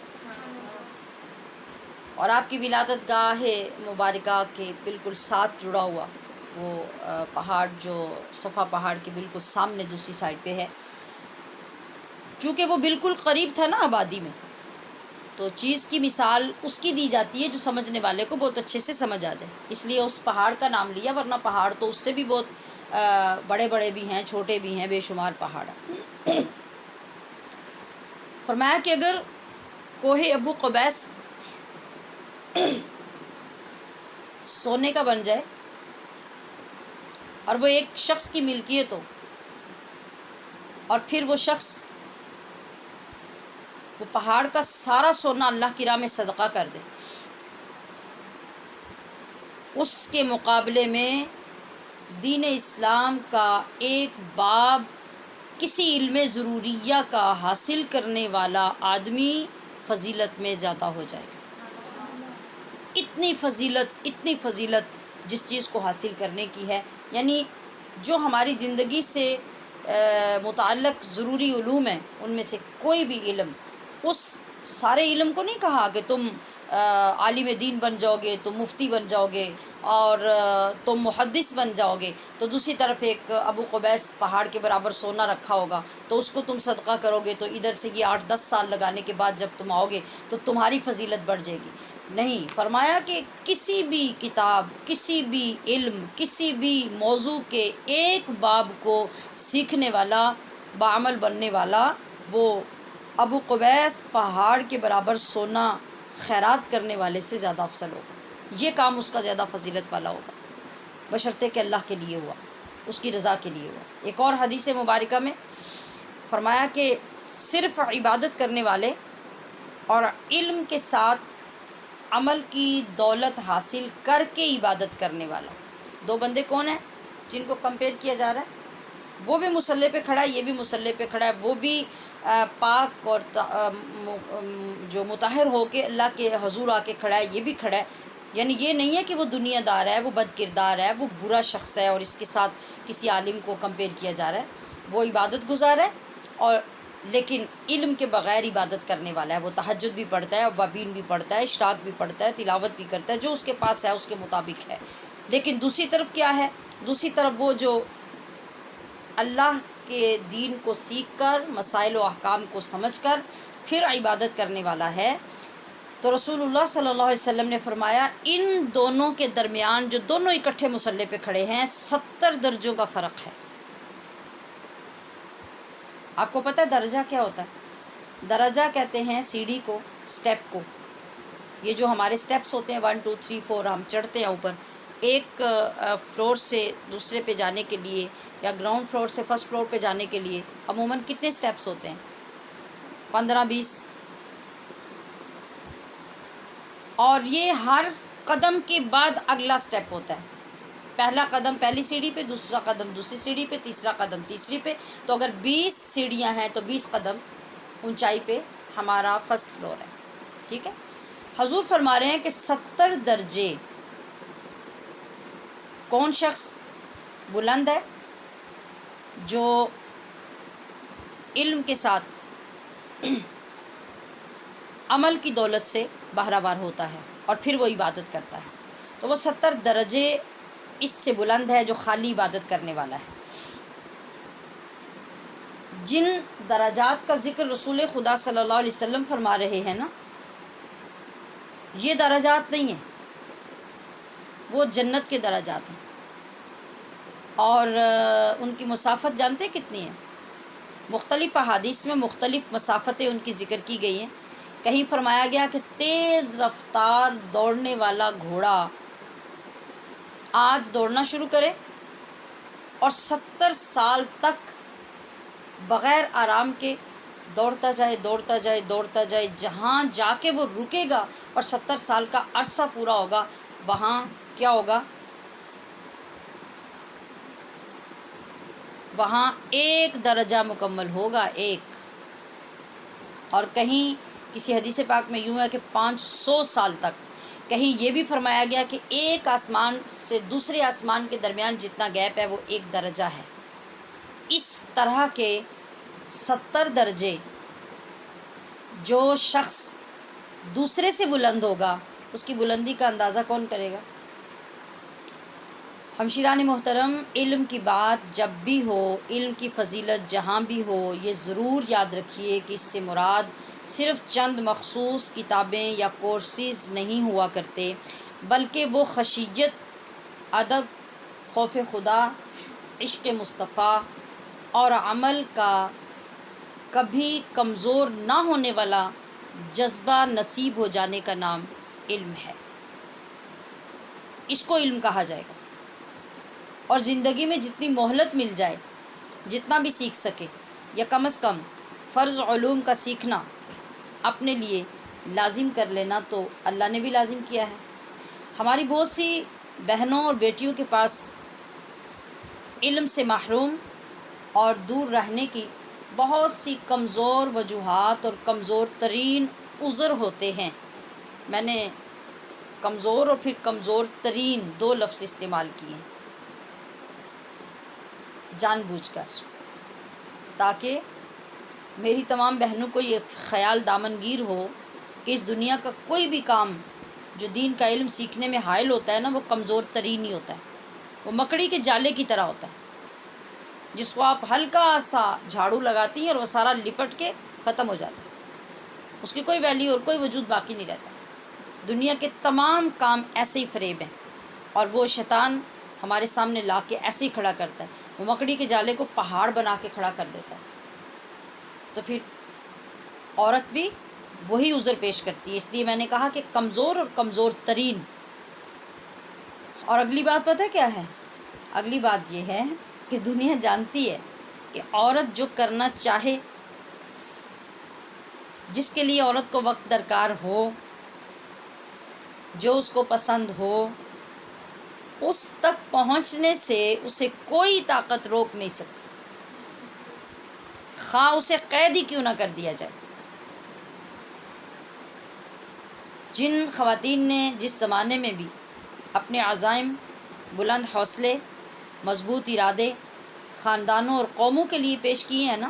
اور آپ کی ولادت گاہ مبارکہ کے بالکل ساتھ جڑا ہوا وہ پہاڑ جو صفا پہاڑ کے بالکل سامنے دوسری سائڈ پہ ہے، چونکہ وہ بالکل قریب تھا نا آبادی میں، تو چیز کی مثال اس کی دی جاتی ہے جو سمجھنے والے کو بہت اچھے سے سمجھ آ جائے، اس لیے اس پہاڑ کا نام لیا، ورنہ پہاڑ تو اس سے بھی بہت بڑے بڑے بھی ہیں، چھوٹے بھی ہیں، بے شمار پہاڑ ہیں۔ فرمایا کہ اگر کوہ ابو قبیس سونے کا بن جائے اور وہ ایک شخص کی ملکیت ہو، اور پھر وہ شخص وہ پہاڑ کا سارا سونا اللہ کی راہ میں صدقہ کر دے، اس کے مقابلے میں دین اسلام کا ایک باب کسی علم ضروریہ کا حاصل کرنے والا آدمی فضیلت میں زیادہ ہو جائے گا۔ اتنی فضیلت جس چیز کو حاصل کرنے کی ہے، یعنی جو ہماری زندگی سے متعلق ضروری علوم ہیں ان میں سے کوئی بھی علم، اس سارے علم کو نہیں کہا کہ تم عالم دین بن جاؤ گے، تم مفتی بن جاؤ گے اور تم محدث بن جاؤ گے، تو دوسری طرف ایک ابو قبیس پہاڑ کے برابر سونا رکھا ہوگا تو اس کو تم صدقہ کرو گے، تو ادھر سے یہ 8-10 سال لگانے کے بعد جب تم آؤ گے تو تمہاری فضیلت بڑھ جائے گی۔ نہیں، فرمایا کہ کسی بھی کتاب، کسی بھی علم، کسی بھی موضوع کے ایک باب کو سیکھنے والا، بعمل بننے والا، وہ ابو قبیس پہاڑ کے برابر سونا خیرات کرنے والے سے زیادہ افضل ہوگا، یہ کام اس کا زیادہ فضیلت والا ہوگا، بشرطے کہ اللہ کے لیے ہوا، اس کی رضا کے لیے ہوا۔ ایک اور حدیث مبارکہ میں فرمایا کہ صرف عبادت کرنے والے اور علم کے ساتھ عمل کی دولت حاصل کر کے عبادت کرنے والا، 2 بندے کون ہیں جن کو کمپیئر کیا جا رہا ہے؟ وہ بھی مصلی پہ کھڑا ہے، یہ بھی مصلی پہ کھڑا ہے، وہ بھی پاک اور جو مطہر ہو کے اللہ کے حضور آ کے کھڑا ہے، یہ بھی کھڑا ہے. یعنی یہ نہیں ہے کہ وہ دنیا دار ہے، وہ بد کردار ہے، وہ برا شخص ہے اور اس کے ساتھ کسی عالم کو کمپیئر کیا جا رہا ہے. وہ عبادت گزار ہے اور لیکن علم کے بغیر عبادت کرنے والا ہے. وہ تہجد بھی پڑھتا ہے، وابین بھی پڑھتا ہے، اشراق بھی پڑھتا ہے، تلاوت بھی کرتا ہے، جو اس کے پاس ہے اس کے مطابق ہے. لیکن دوسری طرف کیا ہے؟ دوسری طرف وہ جو اللہ کے دین کو سیکھ کر، مسائل و احکام کو سمجھ کر پھر عبادت کرنے والا ہے. تو رسول اللہ صلی اللہ علیہ وسلم نے فرمایا ان دونوں کے درمیان جو دونوں اکٹھے مصلی پہ کھڑے ہیں 70 درجوں کا فرق ہے. آپ کو پتہ ہے درجہ کیا ہوتا ہے؟ درجہ کہتے ہیں سیڑھی کو، سٹیپ کو. یہ جو ہمارے سٹیپس ہوتے ہیں 1 2 3 4 ہم چڑھتے ہیں اوپر ایک فلور سے دوسرے پہ جانے کے لیے یا گراؤنڈ فلور سے فرسٹ فلور پہ جانے کے لیے عموماً کتنے سٹیپس ہوتے ہیں؟ 15 20. اور یہ ہر قدم کے بعد اگلا سٹیپ ہوتا ہے. پہلا قدم پہلی سیڑھی پہ، دوسرا قدم دوسری سیڑھی پہ، تیسرا قدم تیسری پہ. تو اگر 20 سیڑھیاں ہیں تو 20 قدم اونچائی پہ ہمارا فرسٹ فلور ہے. ٹھیک ہے؟ حضور فرما رہے ہیں کہ 70 درجے کون شخص بلند ہے؟ جو علم کے ساتھ عمل کی دولت سے بہرہ بار ہوتا ہے اور پھر وہ عبادت کرتا ہے. تو وہ 70 درجے اس سے بلند ہے جو خالی عبادت کرنے والا ہے. جن درجات کا ذکر رسول خدا صلی اللہ علیہ وسلم فرما رہے ہیں نا، یہ درجات نہیں ہیں، وہ جنت کے درجات ہیں. اور ان کی مسافت جانتے کتنی ہے؟ مختلف احادیث میں مختلف مسافتیں ان کی ذکر کی گئی ہیں. کہیں فرمایا گیا کہ تیز رفتار دوڑنے والا گھوڑا آج دوڑنا شروع کرے اور 70 سال تک بغیر آرام کے دوڑتا جائے دوڑتا جائے دوڑتا جائے، جہاں جا کے وہ رکے گا اور 70 سال کا عرصہ پورا ہوگا، وہاں کیا ہوگا؟ وہاں 1 درجہ مکمل ہوگا، 1. اور کہیں کسی حدیث پاک میں یوں ہے کہ 500 سال تک. کہیں یہ بھی فرمایا گیا کہ ایک آسمان سے دوسرے آسمان کے درمیان جتنا گیپ ہے وہ 1 درجہ ہے. اس طرح کے 70 درجے جو شخص دوسرے سے بلند ہوگا اس کی بلندی کا اندازہ کون کرے گا؟ ہمشیران محترم، علم کی بات جب بھی ہو، علم کی فضیلت جہاں بھی ہو، یہ ضرور یاد رکھیے کہ اس سے مراد صرف چند مخصوص کتابیں یا کورسز نہیں ہوا کرتے، بلکہ وہ خشیت، ادب، خوف خدا، عشق مصطفیٰ اور عمل کا کبھی کمزور نہ ہونے والا جذبہ نصیب ہو جانے کا نام علم ہے. اس کو علم کہا جائے گا. اور زندگی میں جتنی مہلت مل جائے، جتنا بھی سیکھ سکے، یا کم از کم فرض علوم کا سیکھنا اپنے لیے لازم کر لینا تو اللہ نے بھی لازم کیا ہے. ہماری بہت سی بہنوں اور بیٹیوں کے پاس علم سے محروم اور دور رہنے کی بہت سی کمزور وجوہات اور کمزور ترین عذر ہوتے ہیں. میں نے کمزور اور پھر کمزور ترین 2 لفظ استعمال کیے جان بوجھ کر، تاکہ میری تمام بہنوں کو یہ خیال دامنگیر ہو کہ اس دنیا کا کوئی بھی کام جو دین کا علم سیکھنے میں حائل ہوتا ہے نا، وہ کمزور ترین ہی ہوتا ہے. وہ مکڑی کے جالے کی طرح ہوتا ہے جس کو آپ ہلکا سا جھاڑو لگاتی ہیں اور وہ سارا لپٹ کے ختم ہو جاتا ہے. اس کی کوئی ویلیو اور کوئی وجود باقی نہیں رہتا. دنیا کے تمام کام ایسے ہی فریب ہیں اور وہ شیطان ہمارے سامنے لا کے ایسے ہی کھڑا کرتا ہے. وہ مکڑی کے جالے کو پہاڑ بنا کے کھڑا کر دیتا ہے. تو پھر عورت بھی وہی عذر پیش کرتی ہے. اس لیے میں نے کہا کہ کمزور اور کمزور ترین. اور اگلی بات پتہ ہے کیا ہے؟ اگلی بات یہ ہے کہ دنیا جانتی ہے کہ عورت جو کرنا چاہے، جس کے لیے عورت کو وقت درکار ہو، جو اس کو پسند ہو، اس تک پہنچنے سے اسے کوئی طاقت روک نہیں سکتی. خواہ اسے قید ہی کیوں نہ کر دیا جائے۔ جن خواتین نے جس زمانے میں بھی اپنے عزائم، بلند حوصلے، مضبوط ارادے خاندانوں اور قوموں کے لیے پیش کیے ہیں نا،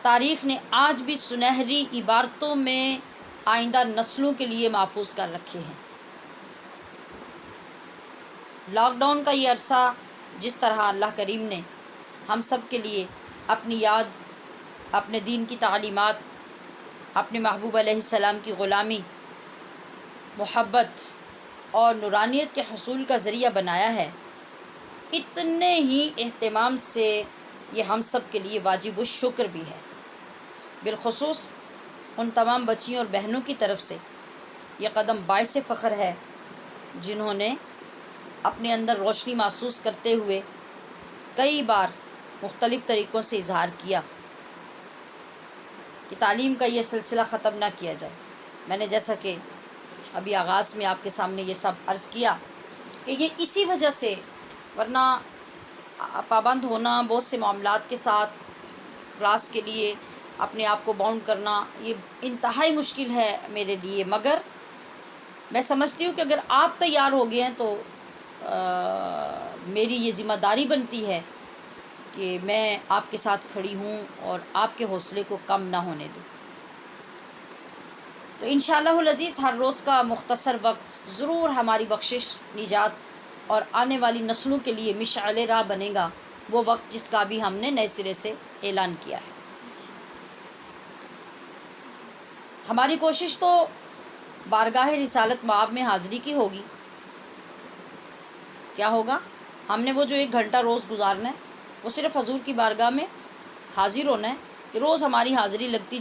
تاریخ نے آج بھی سنہری عبارتوں میں آئندہ نسلوں کے لیے محفوظ کر رکھے ہیں۔ لاک ڈاؤن کا یہ عرصہ جس طرح اللہ کریم نے ہم سب کے لیے اپنی یاد، اپنے دین کی تعلیمات، اپنے محبوب علیہ السلام کی غلامی، محبت اور نورانیت کے حصول کا ذریعہ بنایا ہے، اتنے ہی اہتمام سے یہ ہم سب کے لیے واجب الشکر بھی ہے۔ بالخصوص ان تمام بچیوں اور بہنوں کی طرف سے یہ قدم باعث فخر ہے جنہوں نے اپنے اندر روشنی محسوس کرتے ہوئے کئی بار مختلف طریقوں سے اظہار کیا کہ تعلیم کا یہ سلسلہ ختم نہ کیا جائے۔ میں نے جیسا کہ ابھی آغاز میں آپ کے سامنے یہ سب عرض کیا کہ یہ اسی وجہ سے، ورنہ پابند ہونا بہت سے معاملات کے ساتھ کلاس کے لیے اپنے آپ کو باؤنڈ کرنا یہ انتہائی مشکل ہے میرے لیے، مگر میں سمجھتی ہوں کہ اگر آپ تیار ہو گئے ہیں تو میری یہ ذمہ داری بنتی ہے کہ میں آپ کے ساتھ کھڑی ہوں اور آپ کے حوصلے کو کم نہ ہونے دوں۔ تو انشاءاللہ العزیز ہر روز کا مختصر وقت ضرور ہماری بخشش، نجات اور آنے والی نسلوں کے لیے مشعل راہ بنے گا، وہ وقت جس کا بھی ہم نے نئے سرے سے اعلان کیا ہے۔ ہماری کوشش تو بارگاہ رسالت مآب میں حاضری کی ہوگی۔ کیا ہوگا؟ ہم نے وہ جو 1 گھنٹہ روز گزارنا ہے وہ صرف حضور کی بارگاہ میں حاضر ہونا ہے کہ روز ہماری حاضری لگتی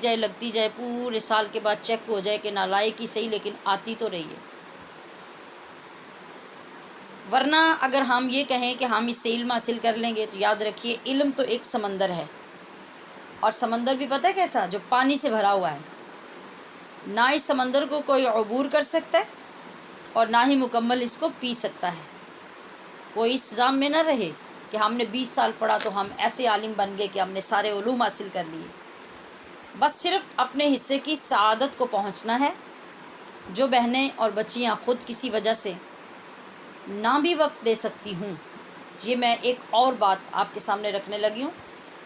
جائے، پورے سال کے بعد چیک ہو جائے کہ نالائق ہی صحیح لیکن آتی تو رہی ہے۔ ورنہ اگر ہم یہ کہیں کہ ہم اس سے علم حاصل کر لیں گے تو یاد رکھیے علم تو ایک سمندر ہے، اور سمندر بھی پتہ ہے کیسا، جو پانی سے بھرا ہوا ہے، نہ اس سمندر کو کوئی عبور کر سکتا ہے اور نہ ہی مکمل اس کو پی سکتا ہے۔ کوئی اس ظام میں نہ رہے کہ ہم نے 20 سال پڑھا تو ہم ایسے عالم بن گئے کہ ہم نے سارے علوم حاصل کر لیے۔ بس صرف اپنے حصے کی سعادت کو پہنچنا ہے۔ جو بہنیں اور بچیاں خود کسی وجہ سے نہ بھی وقت دے سکتی ہوں، یہ میں ایک اور بات آپ کے سامنے رکھنے لگی ہوں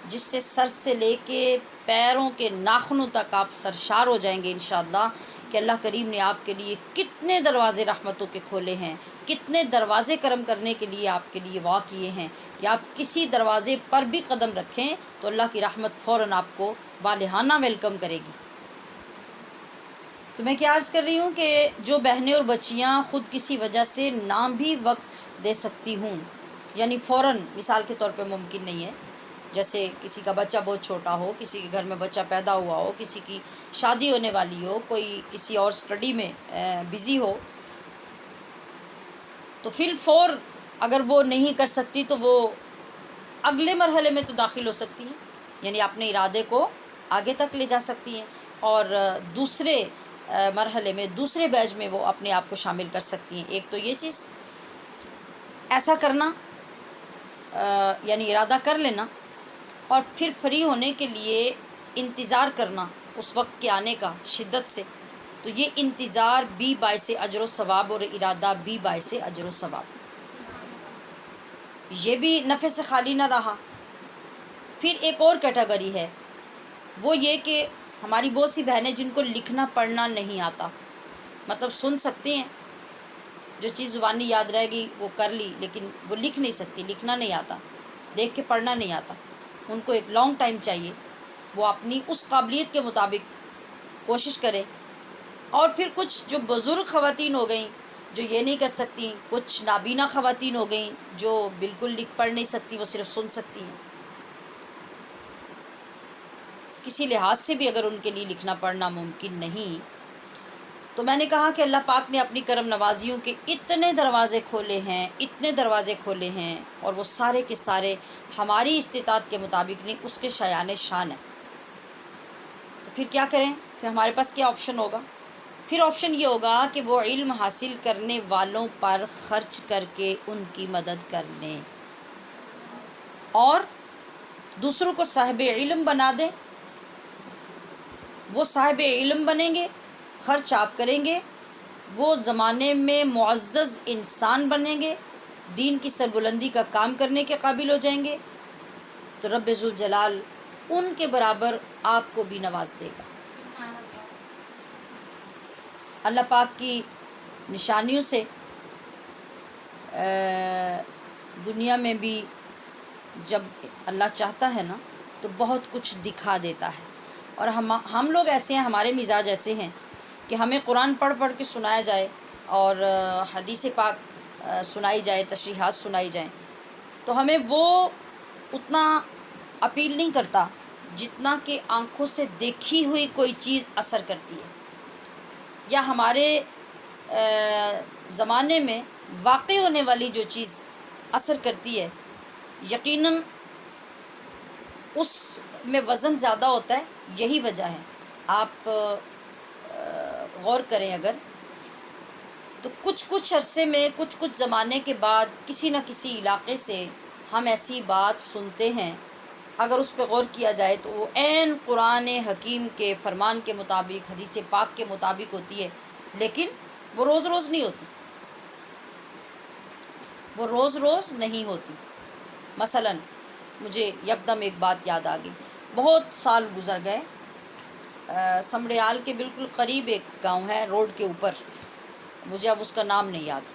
جس سے سر سے لے کے پیروں کے ناخنوں تک آپ سرشار ہو جائیں گے انشاءاللہ کہ اللہ کریم نے آپ کے لیے کتنے دروازے رحمتوں کے کھولے ہیں، کتنے دروازے کرم کرنے کے لیے آپ کے لیے واقع کیے ہیں کہ آپ کسی دروازے پر بھی قدم رکھیں تو اللہ کی رحمت فوراً آپ کو والہانہ ویلکم کرے گی۔ تو میں کیا عرض کر رہی ہوں کہ جو بہنیں اور بچیاں خود کسی وجہ سے نہ بھی وقت دے سکتی ہوں، یعنی فوراً مثال کے طور پہ ممکن نہیں ہے، جیسے کسی کا بچہ بہت چھوٹا ہو، کسی کے گھر میں بچہ پیدا ہوا ہو، کسی کی شادی ہونے والی ہو، کوئی کسی اور اسٹڈی میں بزی ہو، تو فی الفور اگر وہ نہیں کر سکتی تو وہ اگلے مرحلے میں تو داخل ہو سکتی ہیں، یعنی اپنے ارادے کو آگے تک لے جا سکتی ہیں اور دوسرے مرحلے میں، دوسرے بیچ میں وہ اپنے آپ کو شامل کر سکتی ہیں۔ ایک تو یہ چیز ایسا کرنا، یعنی ارادہ کر لینا اور پھر فری ہونے کے لیے انتظار کرنا اس وقت کے آنے کا شدت سے، تو یہ انتظار بھی باعث اجر و ثواب اور ارادہ بھی باعث اجر و ثواب، یہ بھی نفع سے خالی نہ رہا۔ پھر ایک اور کیٹیگری ہے، وہ یہ کہ ہماری بہت سی بہنیں جن کو لکھنا پڑھنا نہیں آتا، مطلب سن سکتی ہیں، جو چیز زبانی یاد رہے گی وہ کر لی، لیکن وہ لکھ نہیں سکتی، لکھنا نہیں آتا، دیکھ کے پڑھنا نہیں آتا، ان کو ایک لانگ ٹائم چاہیے، وہ اپنی اس قابلیت کے مطابق کوشش کرے۔ اور پھر کچھ جو بزرگ خواتین ہو گئیں جو یہ نہیں کر سکتی، کچھ نابینا خواتین ہو گئیں جو بالکل لکھ پڑھ نہیں سکتی، وہ صرف سن سکتی ہیں۔ کسی لحاظ سے بھی اگر ان کے لیے لکھنا پڑھنا ممکن نہیں، تو میں نے کہا کہ اللہ پاک نے اپنی کرم نوازیوں کے اتنے دروازے کھولے ہیں، اتنے دروازے کھولے ہیں، اور وہ سارے کے سارے ہماری استطاعت کے مطابق نہیں، اس کے شایان شان ہیں۔ تو پھر کیا کریں؟ پھر ہمارے پاس کیا آپشن ہوگا؟ پھر آپشن یہ ہوگا کہ وہ علم حاصل کرنے والوں پر خرچ کر کے ان کی مدد کر لیں، اور دوسروں کو صاحب علم بنا دیں، وہ صاحب علم بنیں گے، خرچ آپ کریں گے، وہ زمانے میں معزز انسان بنیں گے، دین کی سربلندی کا کام کرنے کے قابل ہو جائیں گے، تو رب ذوالجلال ان کے برابر آپ کو بھی نواز دے گا۔ سبحان اللہ۔ اللہ پاک کی نشانیوں سے دنیا میں بھی جب اللہ چاہتا ہے نا تو بہت کچھ دکھا دیتا ہے، اور ہم لوگ ایسے ہیں، ہمارے مزاج ایسے ہیں کہ ہمیں قرآن پڑھ پڑھ کے سنایا جائے اور حدیث پاک سنائی جائے، تشریحات سنائی جائیں، تو ہمیں وہ اتنا اپیل نہیں کرتا جتنا کہ آنکھوں سے دیکھی ہوئی کوئی چیز اثر کرتی ہے، یا ہمارے زمانے میں واقع ہونے والی جو چیز اثر کرتی ہے، یقیناً اس میں وزن زیادہ ہوتا ہے۔ یہی وجہ ہے، آپ غور کریں اگر تو کچھ عرصے میں، کچھ زمانے کے بعد کسی نہ کسی علاقے سے ہم ایسی بات سنتے ہیں، اگر اس پہ غور کیا جائے تو وہ عین قرآن حکیم کے فرمان کے مطابق، حدیث پاک کے مطابق ہوتی ہے، لیکن وہ روز روز نہیں ہوتی، وہ روز روز نہیں ہوتی۔ مثلا مجھے یکدم ایک بات یاد آ گئی، بہت سال گزر گئے، سمڑیال کے بالکل قریب ایک گاؤں ہے روڈ کے اوپر، مجھے اب اس کا نام نہیں یاد،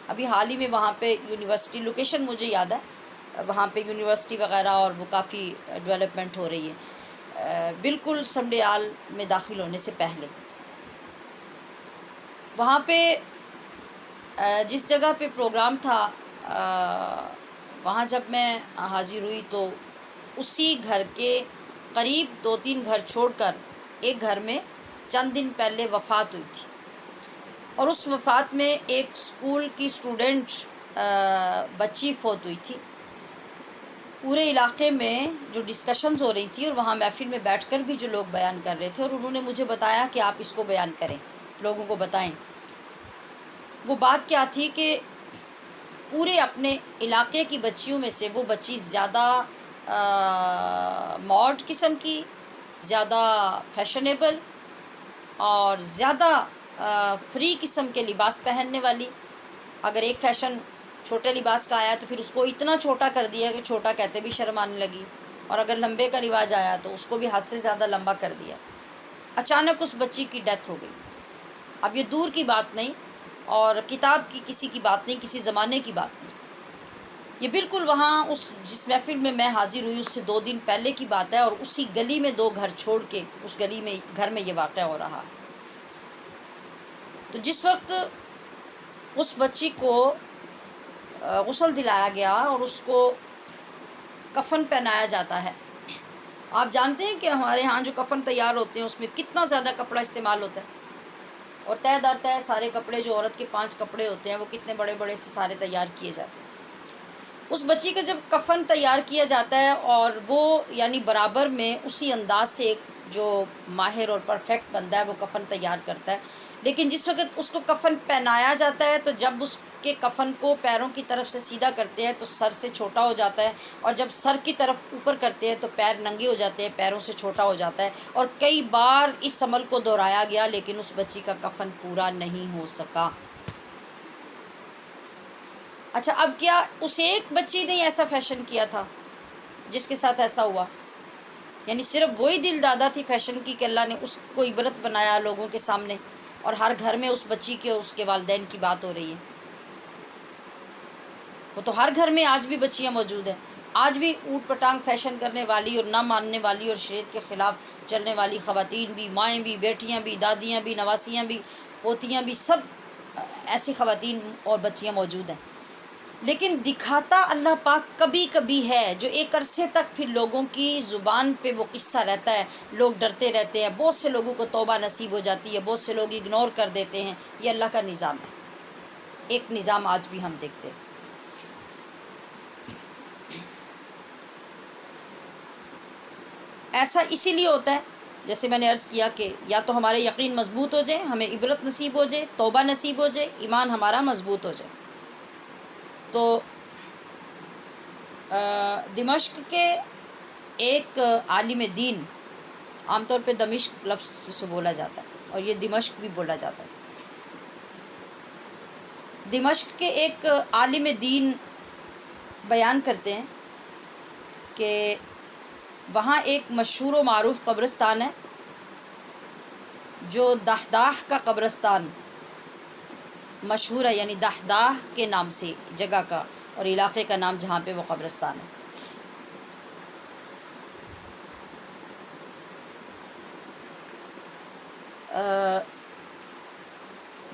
ابھی حال ہی میں وہاں پہ یونیورسٹی، لوکیشن مجھے یاد ہے، وہاں پہ یونیورسٹی وغیرہ اور وہ کافی ڈیولپمنٹ ہو رہی ہے، بالکل سمڑیال میں داخل ہونے سے پہلے وہاں پہ جس جگہ پہ پروگرام تھا، وہاں جب میں حاضر ہوئی تو اسی گھر کے قریب 2-3 گھر چھوڑ کر ایک گھر میں چند دن پہلے وفات ہوئی تھی، اور اس وفات میں ایک اسکول کی اسٹوڈنٹ بچی فوت ہوئی تھی۔ پورے علاقے میں جو ڈسکشنز ہو رہی تھی، اور وہاں محفل میں بیٹھ کر بھی جو لوگ بیان کر رہے تھے، اور انہوں نے مجھے بتایا کہ آپ اس کو بیان کریں، لوگوں کو بتائیں۔ وہ بات کیا تھی کہ پورے اپنے علاقے کی بچیوں میں سے وہ بچی زیادہ ماڈ قسم کی، زیادہ فیشنیبل اور زیادہ فری قسم کے لباس پہننے والی۔ اگر ایک فیشن چھوٹے لباس کا آیا تو پھر اس کو اتنا چھوٹا کر دیا کہ چھوٹا کہتے بھی شرم آنے لگی، اور اگر لمبے کا رواج آیا تو اس کو بھی حد سے زیادہ لمبا کر دیا۔ اچانک اس بچی کی ڈیتھ ہو گئی۔ اب یہ دور کی بات نہیں، اور کتاب کی کسی کی بات نہیں، کسی زمانے کی بات نہیں، یہ بالکل وہاں جس محفل میں میں حاضر ہوئی اس سے 2 دن پہلے کی بات ہے، اور اسی گلی میں 2 گھر چھوڑ کے اس گلی میں گھر میں یہ واقعہ ہو رہا ہے۔ تو جس وقت اس بچی کو غسل دلایا گیا اور اس کو کفن پہنایا جاتا ہے، آپ جانتے ہیں کہ ہمارے ہاں جو کفن تیار ہوتے ہیں اس میں کتنا زیادہ کپڑا استعمال ہوتا ہے، اور طے در طے سارے کپڑے، جو عورت کے 5 کپڑے ہوتے ہیں وہ کتنے بڑے بڑے سے سارے تیار کیے جاتے ہیں۔ اس بچی کا جب کفن تیار کیا جاتا ہے، اور وہ یعنی برابر میں اسی انداز سے ایک جو ماہر اور پرفیکٹ بندہ ہے وہ کفن تیار کرتا ہے، لیکن جس وقت اس کو کفن پہنایا جاتا ہے تو جب اس کے کفن کو پیروں کی طرف سے سیدھا کرتے ہیں تو سر سے چھوٹا ہو جاتا ہے، اور جب سر کی طرف اوپر کرتے ہیں تو پیر ننگے ہو جاتے ہیں، پیروں سے چھوٹا ہو جاتا ہے، اور کئی بار اس عمل کو دہرایا گیا لیکن اس بچی کا کفن پورا نہیں ہو سکا۔ اچھا، اب کیا اس ایک بچی نے ایسا فیشن کیا تھا جس کے ساتھ ایسا ہوا؟ یعنی صرف وہی دل دادا تھی فیشن کی کہ اللہ نے اس کو عبرت بنایا لوگوں کے سامنے، اور ہر گھر میں اس بچی کے اور اس کے والدین کی بات ہو رہی ہے؟ وہ تو ہر گھر میں آج بھی بچیاں موجود ہیں، آج بھی اوٹ پٹانگ فیشن کرنے والی اور نہ ماننے والی اور شریعت کے خلاف چلنے والی خواتین بھی، مائیں بھی، بیٹیاں بھی، دادیاں بھی، نواسیاں بھی، پوتیاں بھی، سب ایسی خواتین اور بچیاں موجود ہیں۔ لیکن دکھاتا اللہ پاک کبھی کبھی ہے، جو ایک عرصے تک پھر لوگوں کی زبان پہ وہ قصہ رہتا ہے، لوگ ڈرتے رہتے ہیں، بہت سے لوگوں کو توبہ نصیب ہو جاتی ہے، بہت سے لوگ اگنور کر دیتے ہیں۔ یہ اللہ کا نظام ہے، ایک نظام آج بھی ہم دیکھتے ہیں۔ ایسا اسی لیے ہوتا ہے، جیسے میں نے عرض کیا کہ یا تو ہمارے یقین مضبوط ہو جائے، ہمیں عبرت نصیب ہو جائے، توبہ نصیب ہو جائے، ایمان ہمارا مضبوط ہو جائے۔ تو دمشق کے ایک عالم دین، عام طور پہ دمشق لفظ سے بولا جاتا ہے اور یہ دمشق بھی بولا جاتا ہے، دمشق کے ایک عالم دین بیان کرتے ہیں کہ وہاں ایک مشہور و معروف قبرستان ہے جو دہداہ کا قبرستان مشہور ہے، یعنی دہداہ کے نام سے جگہ کا اور علاقے کا نام جہاں پہ وہ قبرستان ہے۔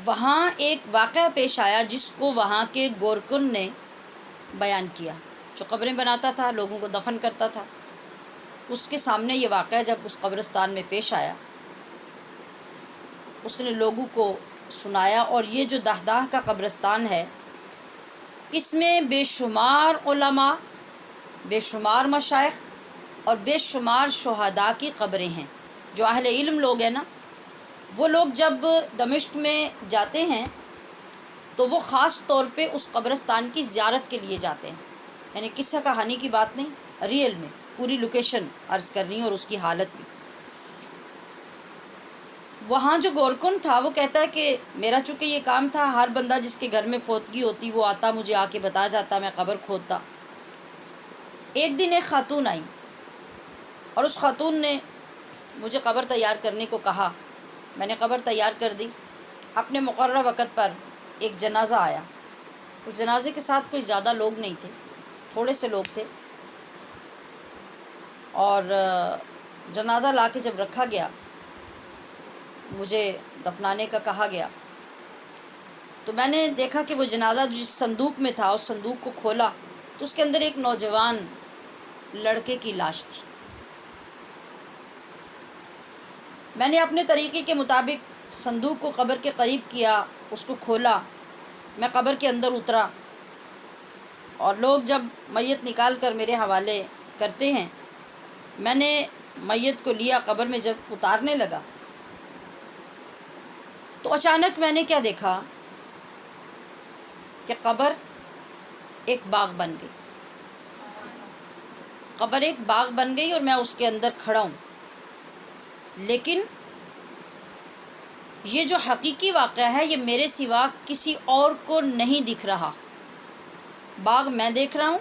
وہاں ایک واقعہ پیش آیا جس کو وہاں کے گورکن نے بیان کیا، جو قبریں بناتا تھا، لوگوں کو دفن کرتا تھا، اس کے سامنے یہ واقعہ جب اس قبرستان میں پیش آیا، اس نے لوگوں کو سنایا، اور یہ جو دہداہ کا قبرستان ہے اس میں بے شمار علماء، بے شمار مشائخ اور بے شمار شہداء کی قبریں ہیں۔ جو اہل علم لوگ ہیں نا، وہ لوگ جب دمشق میں جاتے ہیں تو وہ خاص طور پہ اس قبرستان کی زیارت کے لیے جاتے ہیں، یعنی قصہ کہانی کی بات نہیں، ریئل میں پوری لوکیشن عرض کرنی اور اس کی حالت بھی۔ وہاں جو گورکن تھا وہ کہتا ہے کہ میرا چونکہ یہ کام تھا، ہر بندہ جس کے گھر میں فوتگی ہوتی وہ آتا، مجھے آ کے بتا جاتا، میں قبر کھودتا۔ ایک دن ایک خاتون آئی اور اس خاتون نے مجھے قبر تیار کرنے کو کہا، میں نے قبر تیار کر دی۔ اپنے مقررہ وقت پر ایک جنازہ آیا، اس جنازے کے ساتھ کوئی زیادہ لوگ نہیں تھے، تھوڑے سے لوگ تھے، اور جنازہ لا کے جب رکھا گیا، مجھے دفنانے کا کہا گیا، تو میں نے دیکھا کہ وہ جنازہ جس صندوق میں تھا، اس صندوق کو کھولا تو اس کے اندر ایک نوجوان لڑکے کی لاش تھی۔ میں نے اپنے طریقے کے مطابق صندوق کو قبر کے قریب کیا، اس کو کھولا، میں قبر کے اندر اترا، اور لوگ جب میت نکال کر میرے حوالے کرتے ہیں، میں نے میت کو لیا، قبر میں جب اتارنے لگا تو اچانک میں نے کیا دیکھا کہ قبر ایک باغ بن گئی، قبر ایک باغ بن گئی اور میں اس کے اندر کھڑا ہوں۔ لیکن یہ جو حقیقی واقعہ ہے یہ میرے سوا کسی اور کو نہیں دکھ رہا، باغ میں دیکھ رہا ہوں،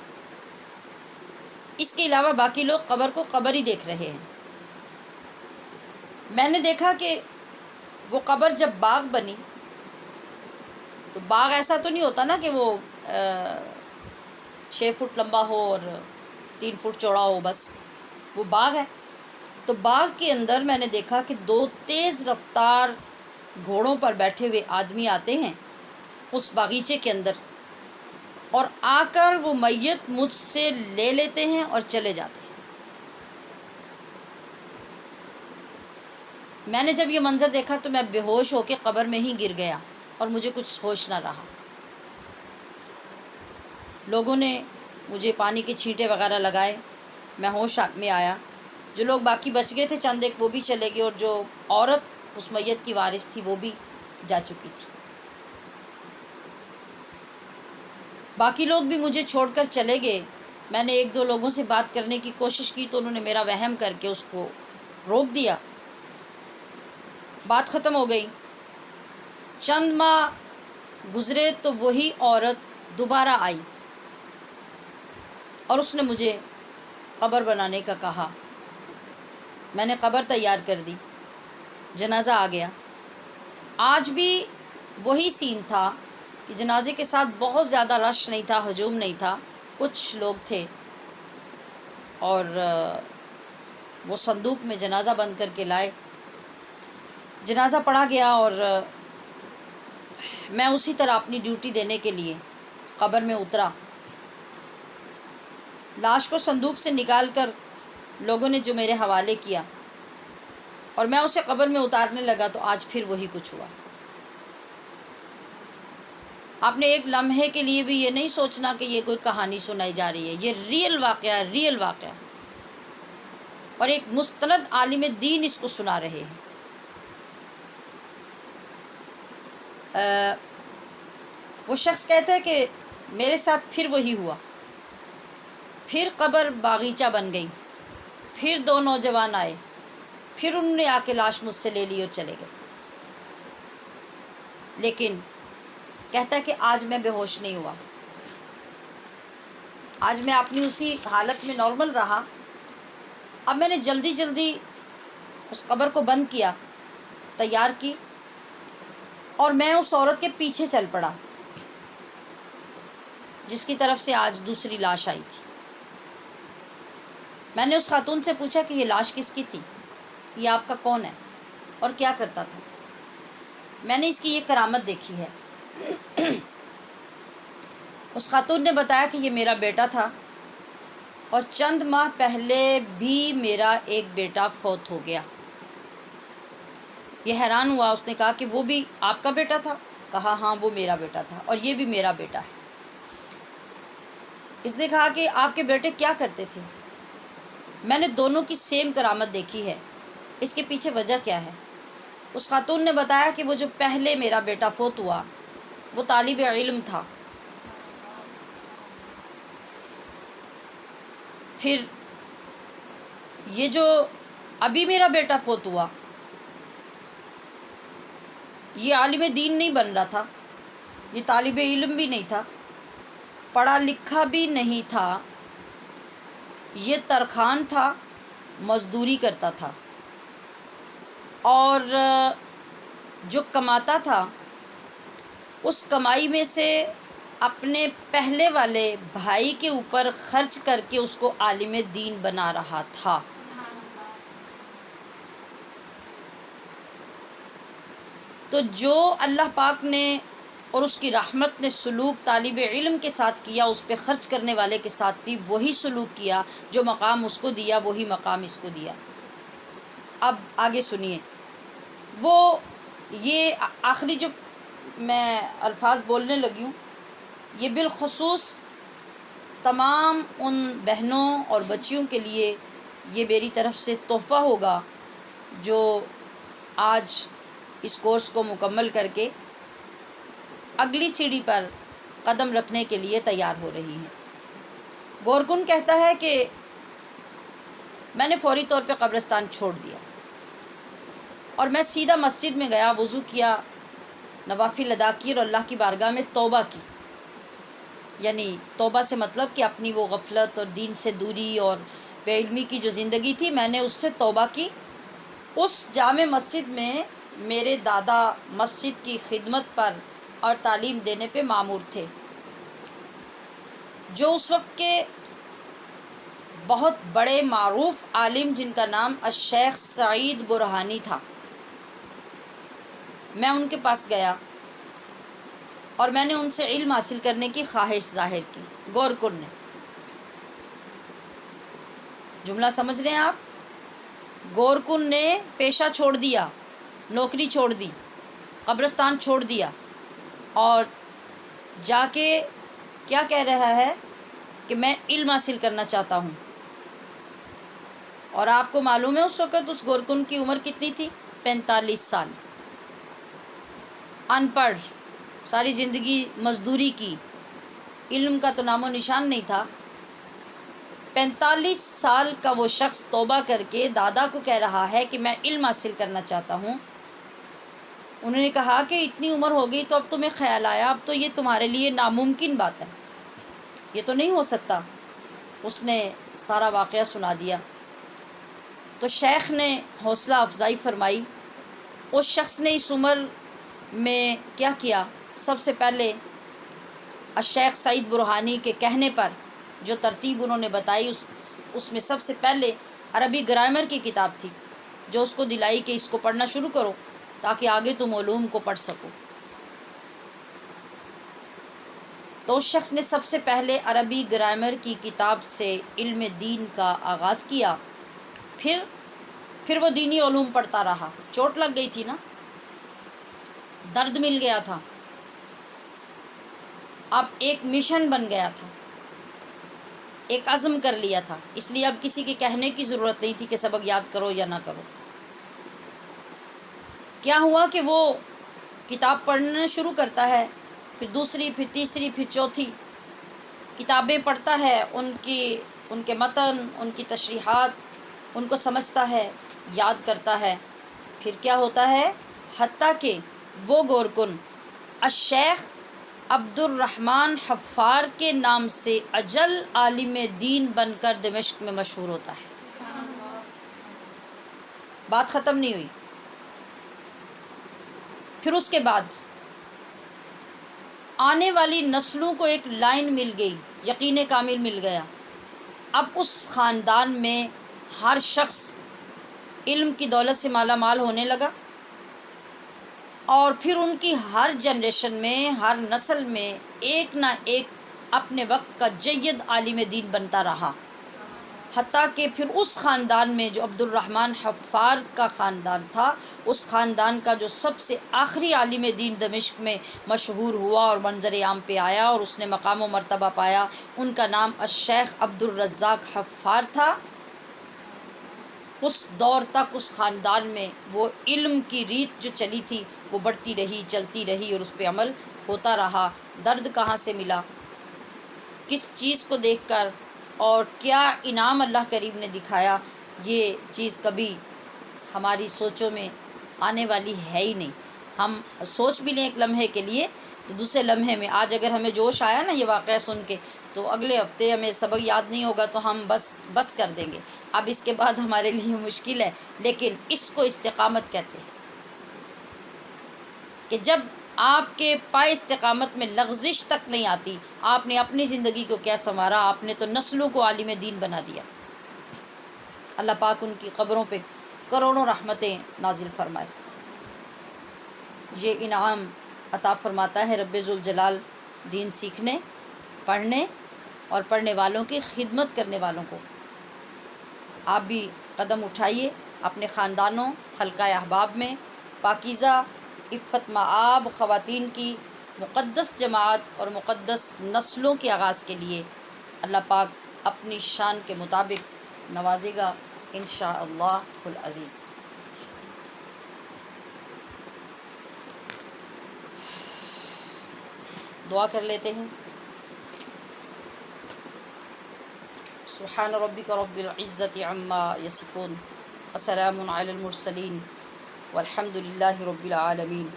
اس کے علاوہ باقی لوگ قبر کو قبر ہی دیکھ رہے ہیں۔ میں نے دیکھا کہ وہ قبر جب باغ بنی تو باغ ایسا تو نہیں ہوتا نا کہ وہ 6 فٹ لمبا ہو اور 3 فٹ چوڑا ہو، بس وہ باغ ہے۔ تو باغ کے اندر میں نے دیکھا کہ 2 تیز رفتار گھوڑوں پر بیٹھے ہوئے آدمی آتے ہیں اس باغیچے کے اندر، اور آ کر وہ میت مجھ سے لے لیتے ہیں اور چلے جاتے ہیں۔ میں نے جب یہ منظر دیکھا تو میں بے ہوش ہو کے قبر میں ہی گر گیا اور مجھے کچھ ہوش نہ رہا۔ لوگوں نے مجھے پانی کے چھینٹے وغیرہ لگائے، میں ہوش میں آیا۔ جو لوگ باقی بچ گئے تھے چند ایک، وہ بھی چلے گئے، اور جو عورت اس میت کی وارث تھی وہ بھی جا چکی تھی۔ باقی لوگ بھی مجھے چھوڑ کر چلے گئے۔ میں نے 1-2 لوگوں سے بات کرنے کی کوشش کی تو انہوں نے میرا وہم کر کے اس کو روک دیا، بات ختم ہو گئی۔ چند ماہ گزرے تو وہی عورت دوبارہ آئی اور اس نے مجھے قبر بنانے کا کہا۔ میں نے قبر تیار کر دی، جنازہ آ گیا۔ آج بھی وہی سین تھا کہ جنازے کے ساتھ بہت زیادہ رش نہیں تھا، ہجوم نہیں تھا، کچھ لوگ تھے، اور وہ صندوق میں جنازہ بند کر کے لائے۔ جنازہ پڑھا گیا اور میں اسی طرح اپنی ڈیوٹی دینے کے لیے قبر میں اترا۔ لاش کو صندوق سے نکال کر لوگوں نے جو میرے حوالے کیا اور میں اسے قبر میں اتارنے لگا تو آج پھر وہی کچھ ہوا۔ آپ نے ایک لمحے کے لیے بھی یہ نہیں سوچنا کہ یہ کوئی کہانی سنائی جا رہی ہے، یہ ریئل واقعہ، ریئل واقعہ، اور ایک مستند عالم دین اس کو سنا رہے ہیں۔ وہ شخص کہتا ہے کہ میرے ساتھ پھر وہی ہوا، پھر قبر باغیچہ بن گئی، پھر 2 نوجوان آئے، پھر انہوں نے آ کے لاش مجھ سے لے لی اور چلے گئے، لیکن کہتا ہے کہ آج میں بے ہوش نہیں ہوا، آج میں اپنی اسی حالت میں نارمل رہا۔ اب میں نے جلدی جلدی اس قبر کو بند کیا، تیار کی، اور میں اس عورت کے پیچھے چل پڑا جس کی طرف سے آج دوسری لاش آئی تھی۔ میں نے اس خاتون سے پوچھا کہ یہ لاش کس کی تھی، یہ آپ کا کون ہے اور کیا کرتا تھا؟ میں نے اس کی یہ کرامت دیکھی ہے۔ اس خاتون نے بتایا کہ یہ میرا بیٹا تھا، اور چند ماہ پہلے بھی میرا ایک بیٹا فوت ہو گیا۔ یہ حیران ہوا، اس نے کہا کہ وہ بھی آپ کا بیٹا تھا؟ کہا ہاں وہ میرا بیٹا تھا، اور یہ بھی میرا بیٹا ہے۔ اس نے کہا کہ آپ کے بیٹے کیا کرتے تھے؟ میں نے دونوں کی سیم کرامت دیکھی ہے، اس کے پیچھے وجہ کیا ہے؟ اس خاتون نے بتایا کہ وہ جو پہلے میرا بیٹا فوت ہوا وہ طالب علم تھا، پھر یہ جو ابھی میرا بیٹا فوت ہوا یہ عالم دین نہیں بن رہا تھا، یہ طالب علم بھی نہیں تھا، پڑھا لکھا بھی نہیں تھا، یہ ترخان تھا، مزدوری کرتا تھا، اور جو کماتا تھا اس کمائی میں سے اپنے پہلے والے بھائی کے اوپر خرچ کر کے اس کو عالم دین بنا رہا تھا۔ تو جو اللہ پاک نے اور اس کی رحمت نے سلوک طالب علم کے ساتھ کیا، اس پہ خرچ کرنے والے کے ساتھ بھی وہی سلوک کیا، جو مقام اس کو دیا وہی مقام اس کو دیا۔ اب آگے سنیے، وہ یہ آخری جو میں الفاظ بولنے لگی ہوں یہ بالخصوص تمام ان بہنوں اور بچیوں کے لیے یہ میری طرف سے تحفہ ہوگا جو آج اس کورس کو مکمل کر کے اگلی سیڑھی پر قدم رکھنے کے لیے تیار ہو رہی ہیں۔ گورکن کہتا ہے کہ میں نے فوری طور پہ قبرستان چھوڑ دیا اور میں سیدھا مسجد میں گیا، وضو کیا، نوافل ادا کی اور اللہ کی بارگاہ میں توبہ کی۔ یعنی توبہ سے مطلب کہ اپنی وہ غفلت اور دین سے دوری اور بے علمی کی جو زندگی تھی میں نے اس سے توبہ کی۔ اس جامع مسجد میں میرے دادا مسجد کی خدمت پر اور تعلیم دینے پہ مامور تھے، جو اس وقت کے بہت بڑے معروف عالم جن کا نام الشیخ سعید برہانی تھا۔ میں ان کے پاس گیا اور میں نے ان سے علم حاصل کرنے کی خواہش ظاہر کی۔ گورکن نے جملہ سمجھ رہے ہیں آپ؟ گورکن نے پیشہ چھوڑ دیا، نوکری چھوڑ دی، قبرستان چھوڑ دیا، اور جا کے کیا کہہ رہا ہے کہ میں علم حاصل کرنا چاہتا ہوں۔ اور آپ کو معلوم ہے اس وقت اس گورکن کی عمر کتنی تھی؟ 45 سال۔ ان پڑھ، ساری زندگی مزدوری کی، علم کا تو نام و نشان نہیں تھا۔ 45 سال کا وہ شخص توبہ کر کے دادا کو کہہ رہا ہے کہ میں علم حاصل کرنا چاہتا ہوں۔ انہوں نے کہا کہ اتنی عمر ہو گئی تو اب تمہیں خیال آیا، اب تو یہ تمہارے لیے ناممکن بات ہے، یہ تو نہیں ہو سکتا۔ اس نے سارا واقعہ سنا دیا تو شیخ نے حوصلہ افزائی فرمائی۔ اس شخص نے اس عمر میں کیا کیا؟ سب سے پہلے الشیخ سعید برہانی کے کہنے پر جو ترتیب انہوں نے بتائی اس میں سب سے پہلے عربی گرامر کی کتاب تھی جو اس کو دلائی کہ اس کو پڑھنا شروع کرو تاکہ آگے تم علوم کو پڑھ سکو۔ تو اس شخص نے سب سے پہلے عربی گرامر کی کتاب سے علم دین کا آغاز کیا، پھر وہ دینی علوم پڑھتا رہا۔ چوٹ لگ گئی تھی نا، درد مل گیا تھا، اب ایک مشن بن گیا تھا، ایک عزم کر لیا تھا، اس لیے اب کسی کے کہنے کی ضرورت نہیں تھی کہ سبق یاد کرو یا نہ کرو۔ کیا ہوا کہ وہ کتاب پڑھنا شروع کرتا ہے، پھر دوسری، پھر تیسری، پھر چوتھی کتابیں پڑھتا ہے، ان کے متن، ان کی تشریحات، ان کو سمجھتا ہے، یاد کرتا ہے، پھر کیا ہوتا ہے؟ حتیٰ کہ وہ گورکن الشیخ عبد الرحمن حفار کے نام سے اجل عالم دین بن کر دمشق میں مشہور ہوتا ہے۔ بات ختم نہیں ہوئی۔ پھر اس کے بعد آنے والی نسلوں کو ایک لائن مل گئی، یقین کامل مل گیا۔ اب اس خاندان میں ہر شخص علم کی دولت سے مالا مال ہونے لگا، اور پھر ان کی ہر جنریشن میں، ہر نسل میں ایک نہ ایک اپنے وقت کا جید عالم دین بنتا رہا، حتیٰ کہ پھر اس خاندان میں جو عبد الرحمن حفار کا خاندان تھا، اس خاندان کا جو سب سے آخری عالم دین دمشق میں مشہور ہوا اور منظر عام پہ آیا اور اس نے مقام و مرتبہ پایا، ان کا نام الشیخ عبد الرزاق حفار تھا۔ اس دور تک اس خاندان میں وہ علم کی ریت جو چلی تھی وہ بڑھتی رہی، چلتی رہی، اور اس پہ عمل ہوتا رہا۔ درد کہاں سے ملا، کس چیز کو دیکھ کر، اور کیا انعام اللہ کریم نے دکھایا، یہ چیز کبھی ہماری سوچوں میں آنے والی ہے ہی نہیں۔ ہم سوچ بھی لیں ایک لمحے کے لیے تو دوسرے لمحے میں، آج اگر ہمیں جوش آیا نا یہ واقعہ سن کے، تو اگلے ہفتے ہمیں سبق یاد نہیں ہوگا تو ہم بس کر دیں گے۔ اب اس کے بعد ہمارے لیے مشکل ہے، لیکن اس کو استقامت کہتے ہیں کہ جب آپ کے پائے استقامت میں لغزش تک نہیں آتی، آپ نے اپنی زندگی کو کیا سنوارا، آپ نے تو نسلوں کو عالم دین بنا دیا۔ اللہ پاک ان کی قبروں پہ کروڑوں رحمتیں نازل فرمائے۔ یہ انعام عطا فرماتا ہے رب ذوالجلال دین سیکھنے، پڑھنے اور پڑھنے والوں کی خدمت کرنے والوں کو۔ آپ بھی قدم اٹھائیے اپنے خاندانوں، حلقہ احباب میں پاکیزہ عفت مآب خواتین کی مقدس جماعت اور مقدس نسلوں کے آغاز کے لیے اللہ پاک اپنی شان کے مطابق نوازے گا انشاءاللہ العزیز۔ دعا کر لیتے ہیں۔ سبحان ربک رب العزت عما یصفون وسلام علی المرسلین والحمد للہ رب العالمین۔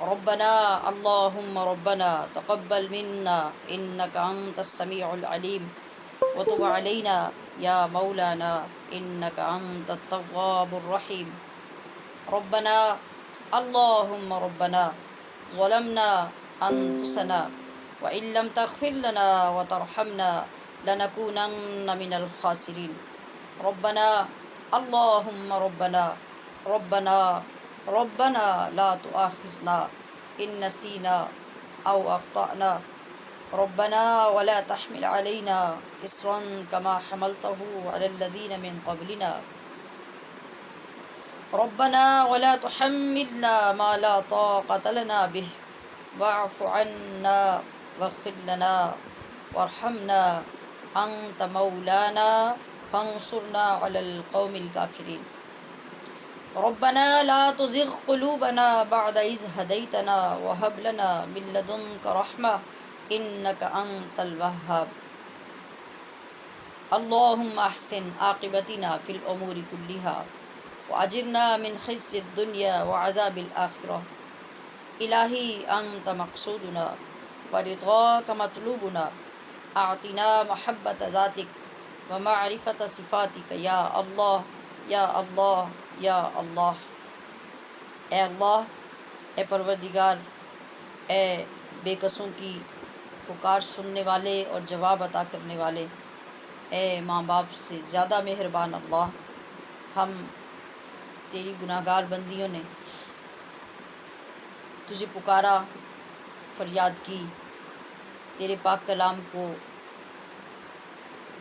ربنا اللہم ربنا تقبل منا انک انت السمیع العلیم وتب علینا یا مولانا انک انت التواب الرحیم۔ ربنا اللہم ربنا ظلمنا انفسنا وان لم تغفر لنا وترحمنا لنکونن من الخاسرین۔ ربنا اللہم ربنا لا تؤاخذنا ان نسینا او اخطأنا ربنا ولا تحمل علينا إصرا كما حملته على الذين من قبلنا ربنا ولا تحملنا ما لا طاقة لنا به واعف عنا واغفر لنا وارحمنا أنت مولانا فانصرنا على القوم الكافرين ربنا لا تزغ قلوبنا بعد إذ هديتنا وهب لنا من لدنك رحمة إنك أنت الوهاب اللهم أحسن عاقبتنا في الأمور كلها وأجرنا من خزي الدنيا وعذاب الآخرة إلهي أنت مقصودنا ورضاك مطلوبنا أعطنا محبة ذاتك ومعرفة صفاتك يا الله یا اللہ یا اللہ۔ اے اللہ، اے پروردگار، اے بے کسوں کی پکار سننے والے اور جواب عطا کرنے والے، اے ماں باپ سے زیادہ مہربان اللہ، ہم تیری گناہ گار بندیوں نے تجھے پکارا، فریاد کی، تیرے پاک کلام کو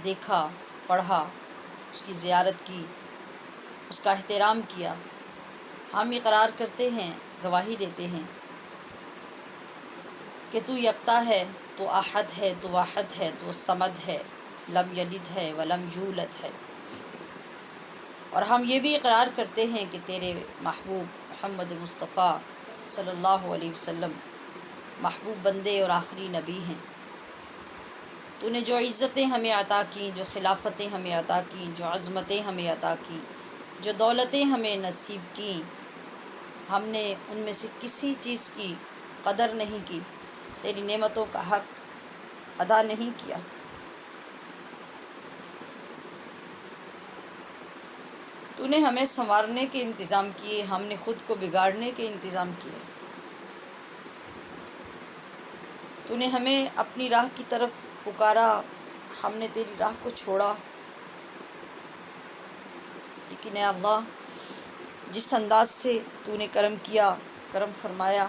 دیکھا، پڑھا، اس کی زیارت کی، اس کا احترام کیا۔ ہم اقرار کرتے ہیں، گواہی دیتے ہیں کہ تو یکتا ہے، تو احد ہے، تو واحد ہے، تو صمد ہے، لم یلد ہے ولم یولد ہے۔ اور ہم یہ بھی اقرار کرتے ہیں کہ تیرے محبوب محمد مصطفیٰ صلی اللہ علیہ وسلم محبوب بندے اور آخری نبی ہیں۔ تو نے جو عزتیں ہمیں عطا کیں، جو خلافتیں ہمیں عطا کیں، جو عظمتیں ہمیں عطا کیں، جو دولتیں ہمیں نصیب کیں، ہم نے ان میں سے کسی چیز کی قدر نہیں کی، تیری نعمتوں کا حق ادا نہیں کیا۔ تو نے ہمیں سنوارنے کے انتظام کیے، ہم نے خود کو بگاڑنے کے انتظام کیے۔ تو نے ہمیں اپنی راہ کی طرف پکارا، ہم نے تیری راہ کو چھوڑا، لیکن اے اللہ جس انداز سے تو نے کرم کیا، کرم فرمایا،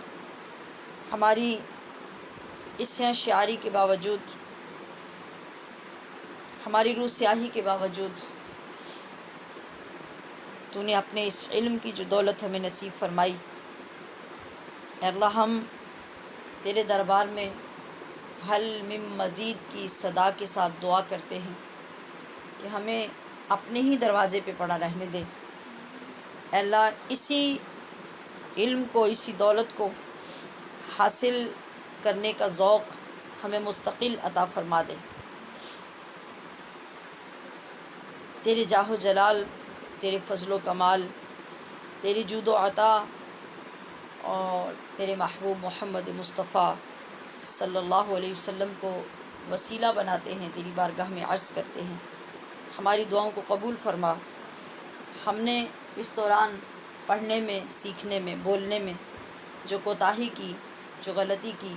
ہماری اس شعاری کے باوجود، ہماری روح سیاہی کے باوجود، تو نے اپنے اس علم کی جو دولت ہمیں نصیب فرمائی، اے اللہ ہم تیرے دربار میں حل من مزید کی صدا کے ساتھ دعا کرتے ہیں کہ ہمیں اپنے ہی دروازے پہ پڑا رہنے دے۔ اے اللہ اسی علم کو، اسی دولت کو حاصل کرنے کا ذوق ہمیں مستقل عطا فرما دے۔ تیرے جاہ و جلال، تیرے فضل و کمال، تیری جود و عطا اور تیرے محبوب محمد مصطفیٰ صلی اللہ علیہ وسلم کو وسیلہ بناتے ہیں، تیری بارگاہ میں عرض کرتے ہیں، ہماری دعاؤں کو قبول فرما۔ ہم نے اس دوران پڑھنے میں، سیکھنے میں، بولنے میں جو کوتاہی کی، جو غلطی کی،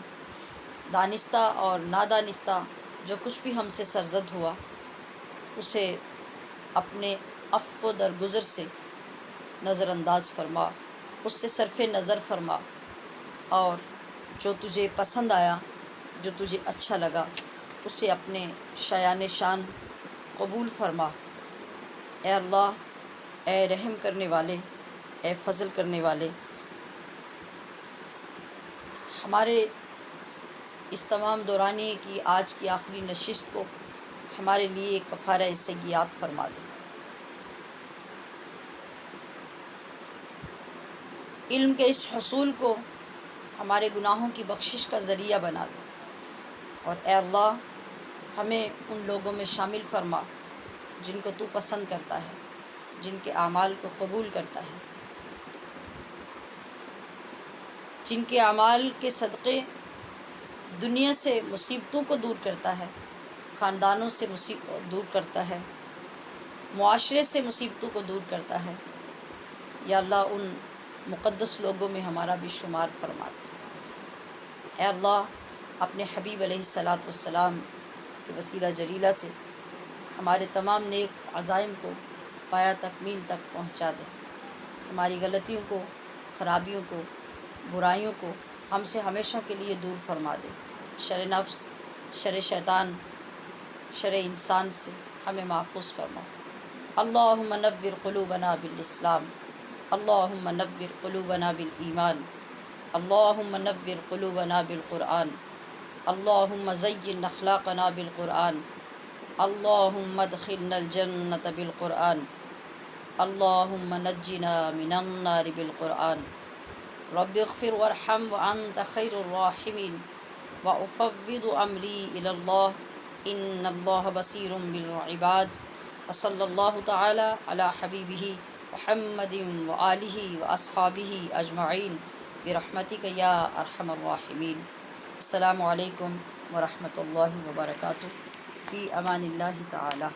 دانستہ اور نادانستہ جو کچھ بھی ہم سے سرزد ہوا، اسے اپنے عفو و درگزر سے نظر انداز فرما، اس سے صرف نظر فرما، اور جو تجھے پسند آیا، جو تجھے اچھا لگا، اسے اپنے شایان شان قبول فرما۔ اے اللہ، اے رحم کرنے والے، اے فضل کرنے والے، ہمارے اس تمام دورانیے کی آج کی آخری نشست کو ہمارے لیے کفارہ سیئات فرما دے۔ علم کے اس حصول کو ہمارے گناہوں کی بخشش کا ذریعہ بنا دے، اور اے اللہ ہمیں ان لوگوں میں شامل فرما جن کو تو پسند کرتا ہے، جن کے اعمال کو قبول کرتا ہے، جن کے اعمال کے صدقے دنیا سے مصیبتوں کو دور کرتا ہے، خاندانوں سے دور کرتا ہے، معاشرے سے مصیبتوں کو دور کرتا ہے۔ یا اللہ ان مقدس لوگوں میں ہمارا بھی شمار فرما دے۔ اے اللہ اپنے حبیب علیہ الصلاۃ والسلام کے وسیلہ جلیلہ سے ہمارے تمام نیک عزائم کو پایا تکمیل تک پہنچا دے، ہماری غلطیوں کو، خرابیوں کو، برائیوں کو ہم سے ہمیشہ کے لیے دور فرما دے، شر نفس، شر شیطان، شر انسان سے ہمیں محفوظ فرما۔ اللہم نور قلوبنا بالاسلام، اللہم نور قلوبنا بالایمان، اللہم نور قلوبنا بالقرآن، اللہم زین اخلاقنا بالقرآن، اللہم ادخلنا الجنۃ بالقرآن، اللہم نجنا من النار بالقرآن۔ رب اغفر وارحم وانت خیر الراحمین، وافوض امری الی اللہ ان اللہ بصیر بالعباد، وصلی اللہ تعالی علی حبیبہ محمد وآلہ واصحابہ اجمعین برحمتک یا ارحم الراحمین۔ السلام علیکم ورحمۃ اللہ وبرکاتہ، فی امان اللہ تعالی۔